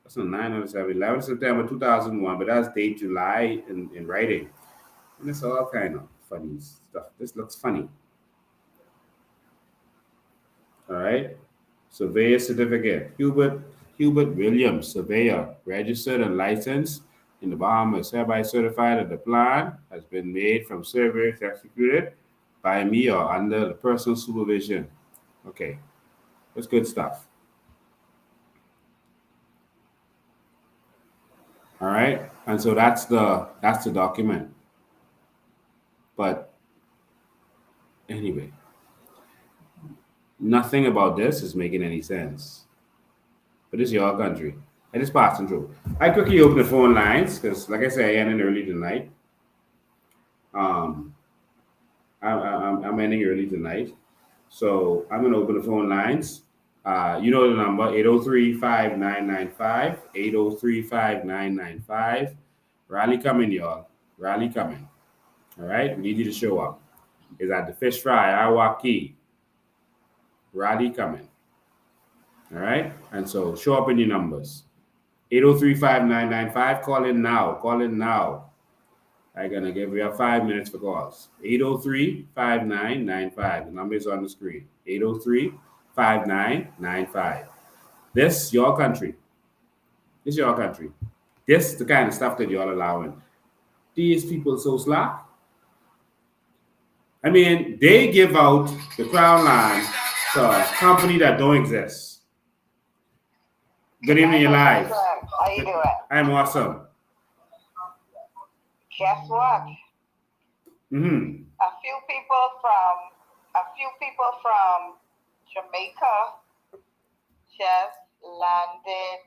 That's not 9 or 7. 11th of September 2001, but that's date July in writing. And it's all kind of funny stuff. This looks funny. All right. Surveyor certificate. Hubert Williams, surveyor, registered and licensed in the Bahamas, hereby certified that the plan has been made from surveys executed by me or under the personal supervision. Okay. That's good stuff. All right. And so that's the document. But anyway, nothing about this is making any sense. But it's your country. I just passing through. I quickly open the phone lines because, like I said, I ended early tonight. I'm ending early tonight. So I'm going to open the phone lines. You know the number, 803-5995, 803-5995. Rally coming, y'all. Rally coming. All right? We need you to show up. It's at the Fish Fry, Awaki. Rally coming. All right? And so show up in your numbers. 803-5995. Call in now. Call in now. I'm going to give you 5 minutes for calls. 803-5995. The number is on the screen. 803-5995. This your country. This your country. This is the kind of stuff that you're allowing. These people so slack. I mean, they give out the crown land to a company that don't exist. Good evening, you're live. How you doing? I'm awesome. Guess what? Mm-hmm. A few people from Jamaica just landed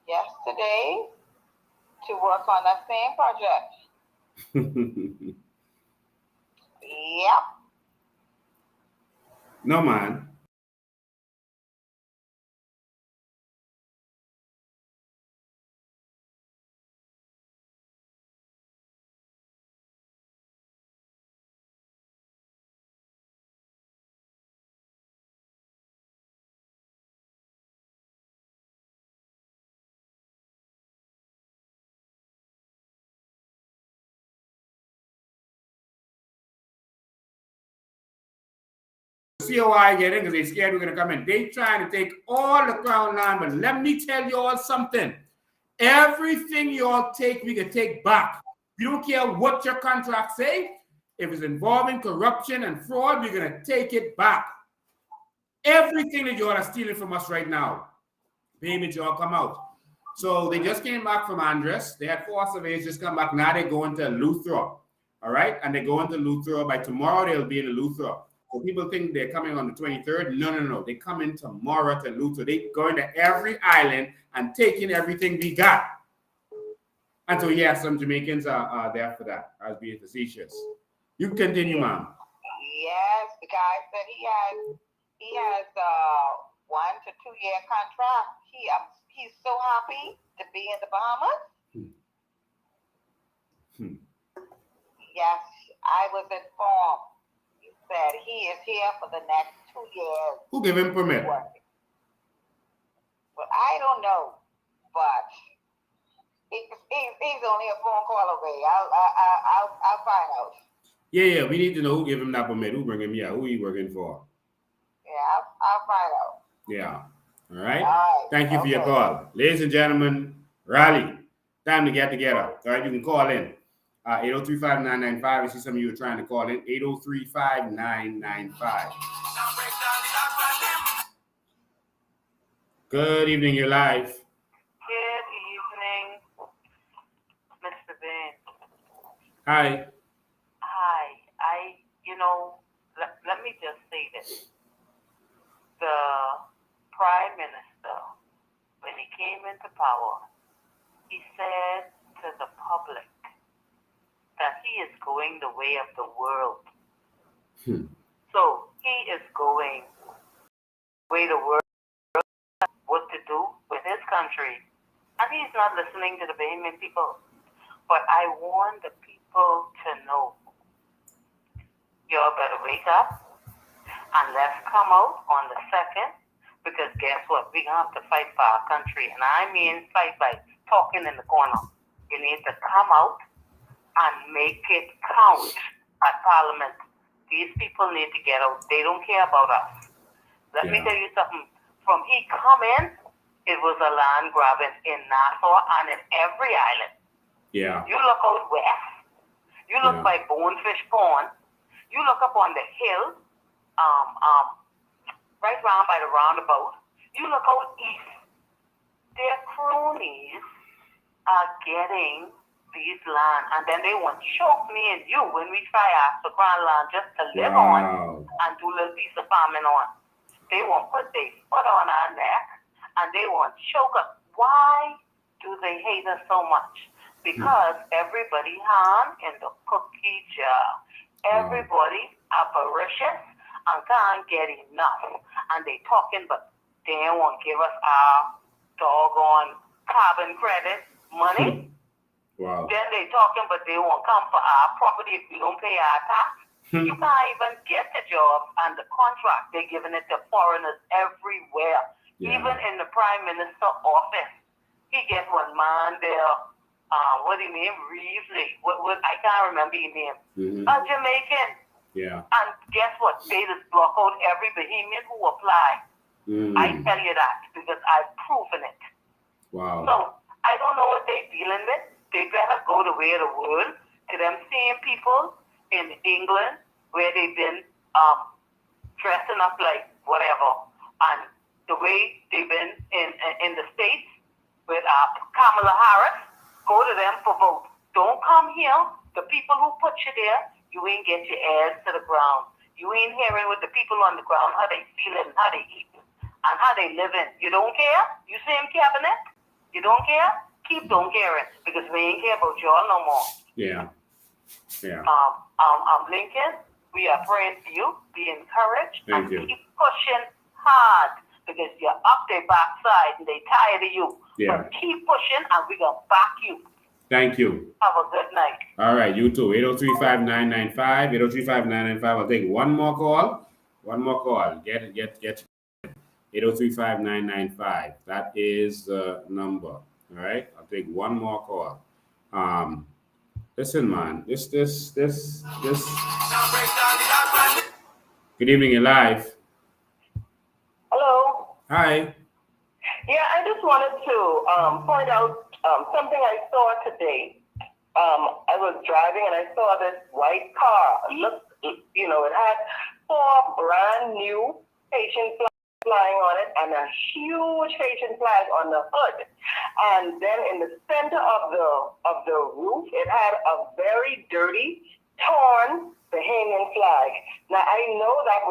yesterday to work on the same project. Yep. No, man. COI getting because they're scared we're going to come in. They trying to take all the crown land, but let me tell you all something. Everything you all take, we can take back. You don't care what your contract say. If it's involving corruption and fraud, we're going to take it back. Everything that you all are stealing from us right now, payments you all come out. So they just came back from Andres. They had 4 surveys just come back. Now they're going to Eleuthera. All right? And they're going to Eleuthera. By tomorrow, they'll be in Eleuthera. So people think they're coming on the 23rd. No. They come in tomorrow to Eleuthera. They going to every island and taking everything we got. And so, yeah, some Jamaicans are there for that. I was being facetious. You continue, ma'am. Yes, the guy said he has a 1 to 2 year contract. He's so happy to be in the Bahamas. Yes, I was informed. He said he is here for the next 2 years. Who gave him permit? Well, I don't know, but he's only a phone call away. I'll find out. Yeah, we need to know who gave him that permit. Who bring him here? Who he working for? Yeah, I'll find out. Yeah. All right? Aye. Thank you for your Okay. call. Ladies and gentlemen, rally. Time to get together. All right, you can call in. 803-5995. I see some of you are trying to call in. 803-5995. Good evening, you're live. Good evening, Mr. Bain. Hi. Hi. Let me just say this. The Prime Minister, when he came into power, he said to the public that he is going the way of the world. So he is going the way the world what to do with his country. And he's not listening to the Bahamian people. But I want the people to know, y'all better wake up and let's come out on the 2nd, because guess what? We're going to have to fight for our country. And I mean fight by talking in the corner. You need to come out and make it count at Parliament. These people need to get out. They don't care about us. Let me tell you something. From he come in, it was a land grabbing in Nassau and in every island. Yeah. You look out west. You look by Bonefish Pond. You look up on the hill, right round by the roundabout. You look out east. Their cronies are getting these land, and then they want to choke me and you when we try ask for grand land just to live on and do a little piece of farming on. They won't put their foot on our neck, and they won't choke us. Why do they hate us so much? Because everybody hand in the cookie jar. Everybody avaricious and can't get enough. And they talking, but they won't give us our doggone carbon credit money. Wow. Then they talking, but they won't come for our property if we don't pay our tax. You can't even get the job and the contract. They're giving it to foreigners everywhere. Even in the Prime Minister office. He gets one man there. What do you mean? Reesley. What I can't remember his name. A Jamaican. Yeah. And guess what? They just block out every Bahamian who apply. I tell you that because I've proven it. Wow. So I don't know what they're dealing with. They better go the way of the world to them same people in England where they've been dressing up like whatever, and the way they've been in the States with Kamala Harris. Go to them for vote. Don't come here. The people who put you there, you ain't get your ass to the ground. You ain't hearing what the people on the ground, how they feeling, how they eating, and how they living. You don't care? You same cabinet? You don't care? Keep don't caring, because we ain't care about y'all no more. Yeah. Yeah. Lincoln, we are praying for you. Be encouraged. Thank and you. Keep pushing hard, because you're up their backside and they tired of you. Yeah. But keep pushing and we're going to back you. Thank you. Have a good night. All right, you too. 803-5995. 803-5995. I'll take one more call. One more call. Get 803-5995. That is the number. All right. I'll take one more call. Listen, man. This. Good evening, you're live. Hello. Hi. Yeah, I just wanted to point out something I saw today. I was driving and I saw this white car. Look, it had 4 brand new Haitian flags flying on it and a huge Haitian flag on the hood. And then in the center of the roof, it had a very dirty, torn Bahamian flag. Now I know that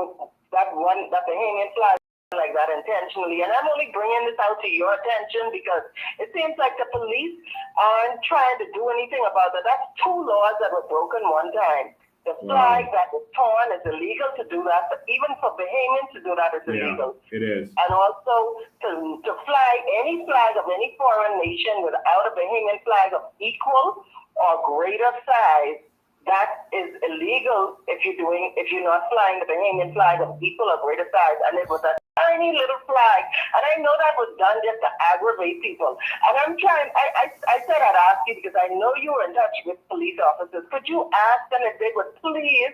the Bahamian flag like that intentionally, and I'm only bringing this out to your attention because it seems like the police aren't trying to do anything about that. That's 2 laws that were broken one time. The flag that was torn is illegal to do that, but even for Bahamians to do that is illegal. It is. And also to fly any flag of any foreign nation without a Bahamian flag of equal or greater size, that is illegal if you're not flying the Bahamian flag of equal or greater size. And it was a tiny little flag. And I know that was done just to aggravate people. And I'm trying, I said I'd ask you because I know you were in touch with police officers. Could you ask them if they would please,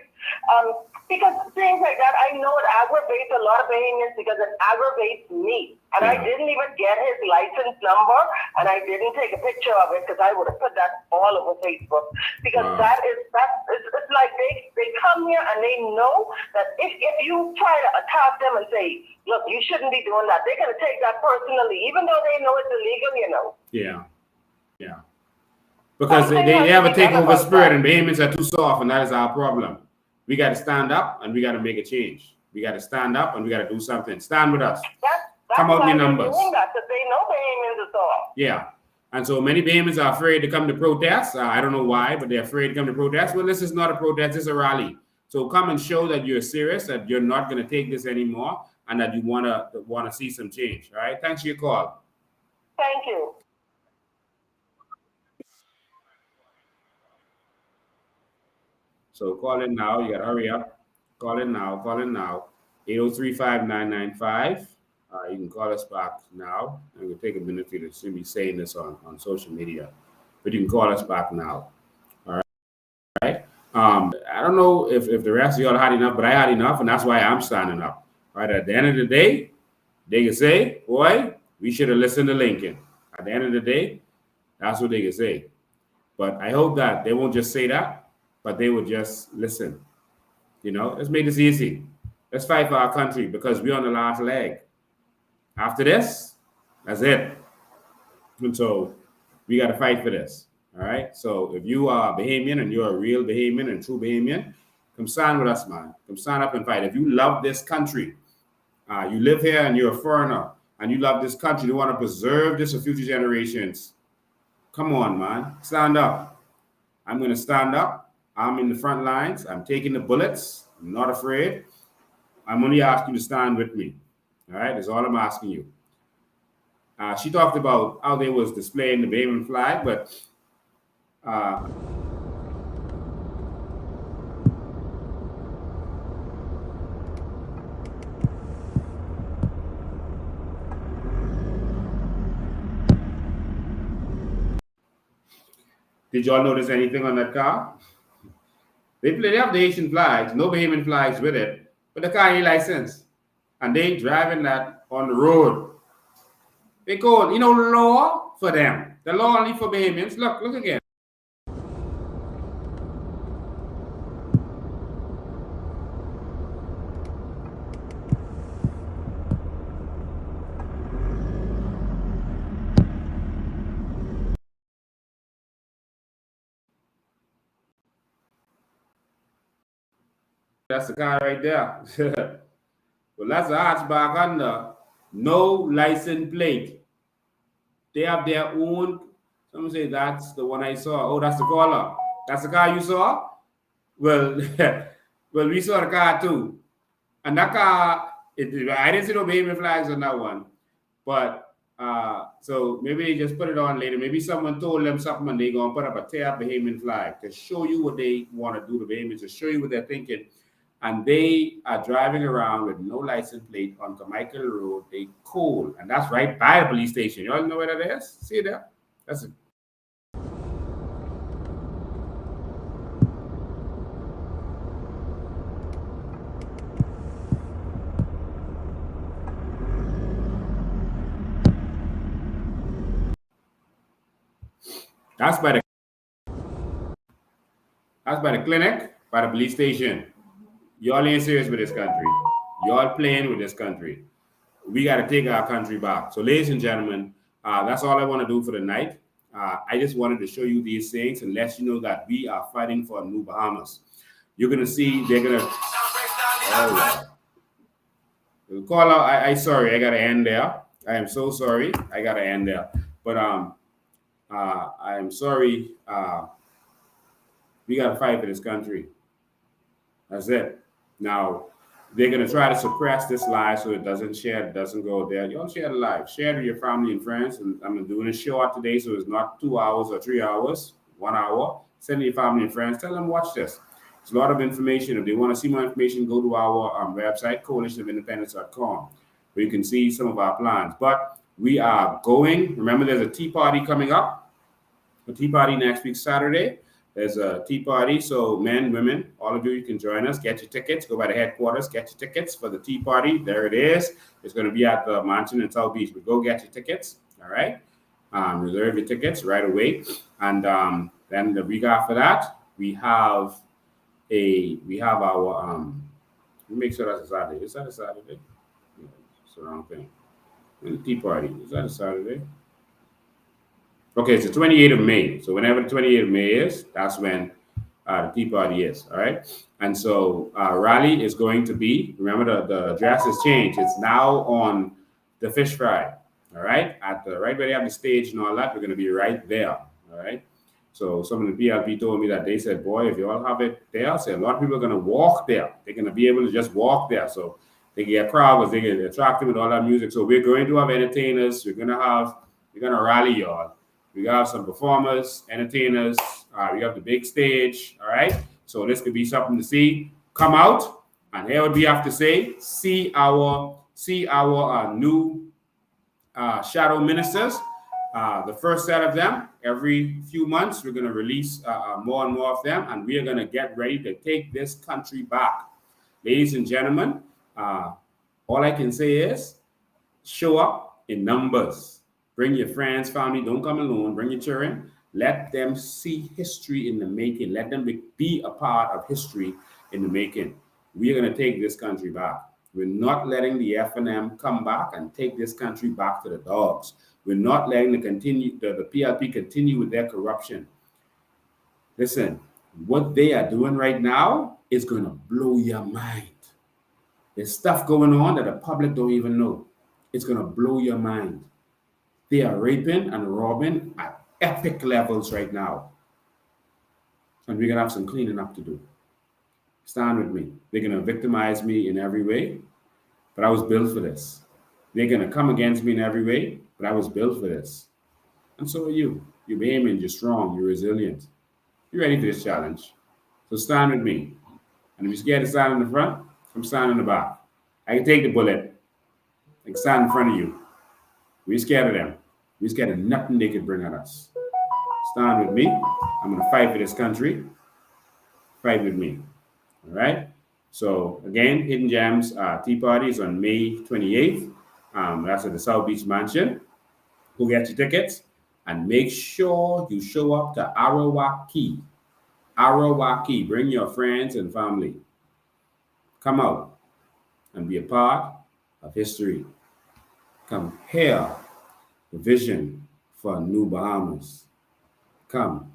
because things like that, I know it aggravates a lot of Bahamians because it aggravates me. And I didn't even get his license number, and I didn't take a picture of it because I would have put that all over Facebook. Because it's like they come here and they know that if you try to attack them and say, look, you shouldn't be doing that, they're going to take that personally, even though they know it's illegal, you know. Yeah. Because they have a takeover spirit, and Bahamians are too soft, and that is our problem. We got to stand up, and we got to make a change. We got to stand up, and we got to do something. Stand with us. Come out in your numbers. Doing that, because they know Bahamians are soft. Yeah. And so many Bahamians are afraid to come to protest. I don't know why, but they're afraid to come to protest. Well, this is not a protest, it's a rally. So come and show that you're serious, that you're not going to take this anymore, and that you want to see some change. All right? Thanks for your call. Thank you. So call in now. You got to hurry up. Call in now. 803-5995. You can call us back now. And we'll take a minute for you to see me saying this on social media. But you can call us back now. All right? I don't know if the rest of y'all had enough, but I had enough, and that's why I'm standing up. All right? At the end of the day, they can say, boy, we should have listened to Lincoln. At the end of the day, that's what they can say. But I hope that they won't just say that, but they will just listen. You know, let's make this easy. Let's fight for our country because we're on the last leg. After this, that's it. And so we got to fight for this. All right. So if you are Bahamian and you're a real Bahamian and true Bahamian, come sign with us, man. Come sign up and fight. If you love this country, you live here and you're a foreigner and you love this country, you want to preserve this for future generations. Come on, man. Stand up. I'm going to stand up. I'm in the front lines. I'm taking the bullets. I'm not afraid. I'm only asking you to stand with me. All right, that's all I'm asking you. She talked about how they was displaying the Bahamian flag, but did y'all notice anything on that car? They have the Haitian flags, no Bahamian flags with it, but the car ain't licensed. And they driving that on the road. They call, law for them. The law only for Bahamians. Look again. That's the car right there. Well, that's the hatchback under no license plate. They have their own. Someone say that's the one I saw. Oh, that's the caller. That's the car you saw? Well, we saw the car too. And that car, I didn't see no Bahamian flags on that one. But so maybe they just put it on later. Maybe someone told them something and they're going to put up a tear Bahamian flag to show you what they want to do to Bahamians, to show you what they're thinking. And they are driving around with no license plate on Carmichael Road. They cool. And that's right by the police station. You all know where that is? See it there? That's it. That's by the clinic, by the police station. Y'all ain't serious with this country. Y'all playing with this country. We got to take our country back. So, ladies and gentlemen, that's all I want to do for the night. I just wanted to show you these things and let you know that we are fighting for a new Bahamas. You're going to see they're going to... Oh, wow. Call out. Sorry, I got to end there. I am so sorry. I got to end there. But I am sorry. We got to fight for this country. That's it. Now, they're going to try to suppress this live so it doesn't share, it doesn't go there. You don't share the live. Share it with your family and friends. And I'm doing a short today, so it's not 2 hours or 3 hours, 1 hour. Send it to your family and friends. Tell them, watch this. It's a lot of information. If they want to see more information, go to our website, coalitionofindependence.com, where you can see some of our plans. But we are going. Remember, there's a tea party coming up. A tea party next week, Saturday. There's a tea party, so men, women, all of you can join us. Get your tickets. Go by the headquarters. Get your tickets for the tea party. There it is. It's going to be at the mansion in South Beach. But go get your tickets. All right. Reserve your tickets right away. And then the week after that, we have our we make sure that's a Saturday. Is that a Saturday? No, it's the wrong thing. And the tea party. Is that a Saturday? Okay, it's the 28th of May. So whenever the 28th of May is, that's when the tea party is. All right. And so rally is going to be, remember the address has changed. It's now on the Fish Fry. All right. At the right where they have the stage and all that, we're going to be right there. All right. So some of the PLP told me that they said, boy, if you all have it there, say a lot of people are going to walk there. They're going to be able to just walk there. So they can get crowds, they can attract them with all that music. So we're going to have entertainers. We're going to rally y'all. We got some performers, entertainers. We have the big stage. All right. So this could be something to see. Come out and hear what we have to say. See our new shadow ministers. The first set of them. Every few months, we're going to release more and more of them, and we are going to get ready to take this country back. Ladies and gentlemen, all I can say is show up in numbers. Bring your friends, family. Don't come alone. Bring your children. Let them see history in the making. Let them be a part of history in the making. We are going to take this country back. We're not letting the F&M come back and take this country back to the dogs. We're not letting the PLP continue with their corruption. Listen, what they are doing right now is going to blow your mind. There's stuff going on that the public don't even know. It's going to blow your mind. They are raping and robbing at epic levels right now. And we're going to have some cleaning up to do. Stand with me. They're going to victimize me in every way, but I was built for this. They're going to come against me in every way, but I was built for this. And so are you. You're Bahamian, you're strong, you're resilient. You're ready for this challenge. So stand with me. And if you're scared to stand in the front, come stand in the back. I can take the bullet. I can stand in front of you. We're scared of them. We're scared of nothing they can bring at us. Stand with me. I'm going to fight for this country. Fight with me. All right? So, again, Hidden Gems Tea Party is on May 28th. That's at the South Beach Mansion. Go get your tickets. And make sure you show up to Arawaki. Arawaki. Bring your friends and family. Come out and be a part of history. Come hear the vision for New Bahamas. Come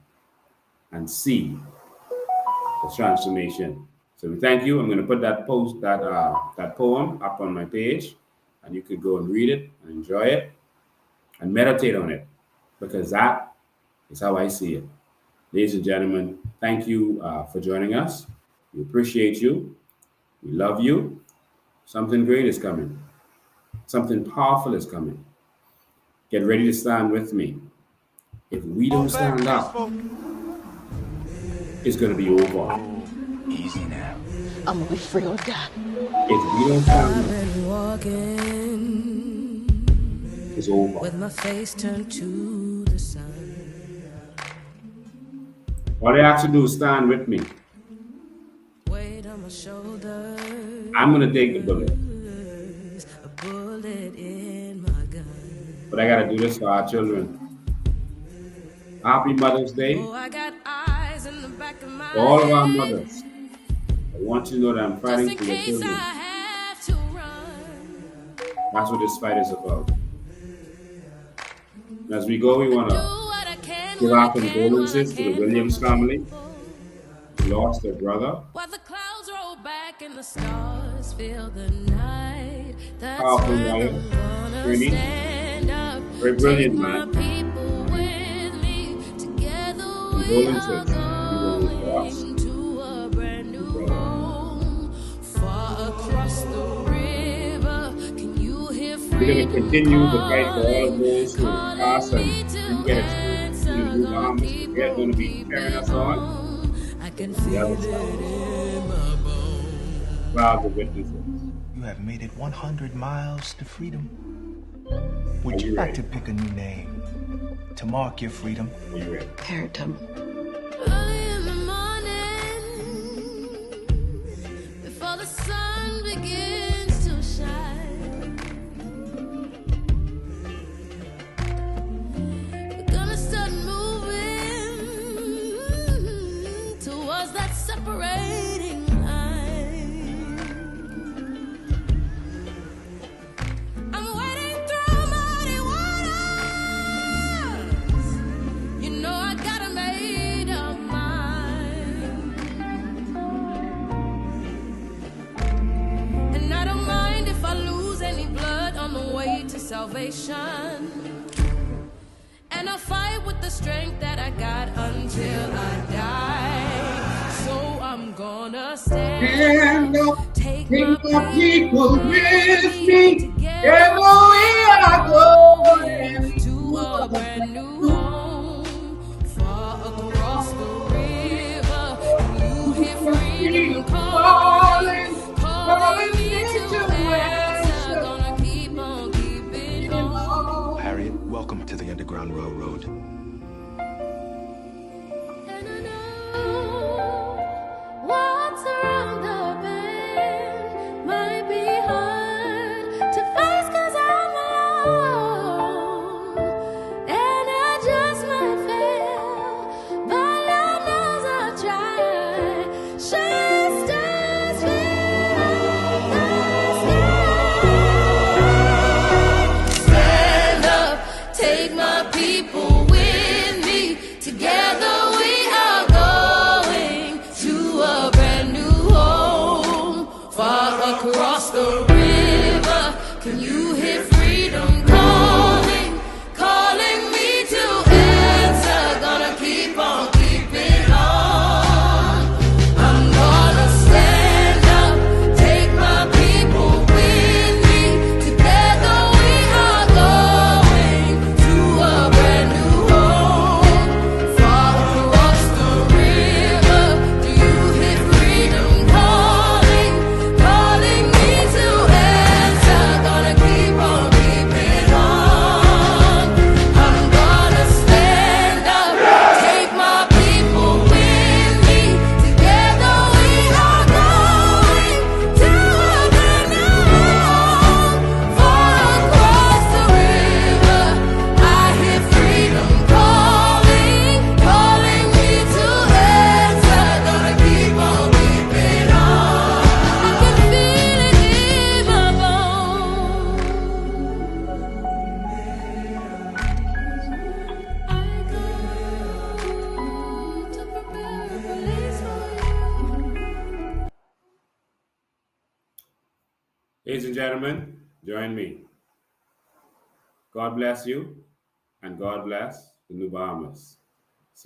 and see the transformation. So we thank you. I'm going to put that poem up on my page, and you could go and read it and enjoy it and meditate on it, because that is how I see it. Ladies and gentlemen, thank you for joining us. We appreciate you. We love you. Something great is coming. Something powerful is coming. Get ready to stand with me. If we don't stand up, it's going to be over. Easy now. I'm going to be free on God. If we don't stand up, it's over. With my face turned to the sun. All they have to do is stand with me. Weight on my shoulder. I'm going to take the bullet. A bullet in my gun. But I got to do this for our children. Happy Mother's Day. Oh, I got eyes in the back of my For all of our mothers, I want you to know that I'm fighting for your children. That's what this fight is about. As we go, we want to give our condolences to the Williams family who lost their brother. While the clouds roll back and the stars fill the night. Powerful writer, really, very brilliant man. Condolences to the lost. We're going to continue the fight for all of those who pass and didn't get a chance to do Bahamas. They're going to be carrying us on the other side. Proud of witnesses. You have made it 100 miles to freedom. Would you like to pick a new name to mark your freedom? Are you ready? Paradigm. salvation. And I fight with the strength that I got until I die. So I'm gonna stand up, take my people with me. Together we are going to a brand new home, far across the river. You hear freedom calling, calling me to answer. Gonna keep on keeping on. Harriet, welcome to the Underground Railroad. And I know what's around the bend might be hard to face 'cause I'm alone, and I just might fail, but Lord knows I'll try. Shine stars fill the sky. Stand up, take my people with me. Together we are going to a brand new home, far across the river. Can you hear freedom calling, calling me to answer? Gonna keep on keeping on. I'm gonna stand up, take my people with me. Together we are going to a brand new home, far across the river. Do you hear freedom calling, calling me to answer? Gonna keep on keeping on. I'm gonna stand up, take my people with me. Together we are going to a brand new home, far across the river. I hear freedom calling, calling me to answer. Gonna keep on keeping on. I can feel it in my bones. I go to prepare a place for you. Ladies and gentlemen, join me. God bless you, and God bless the New Bahamas.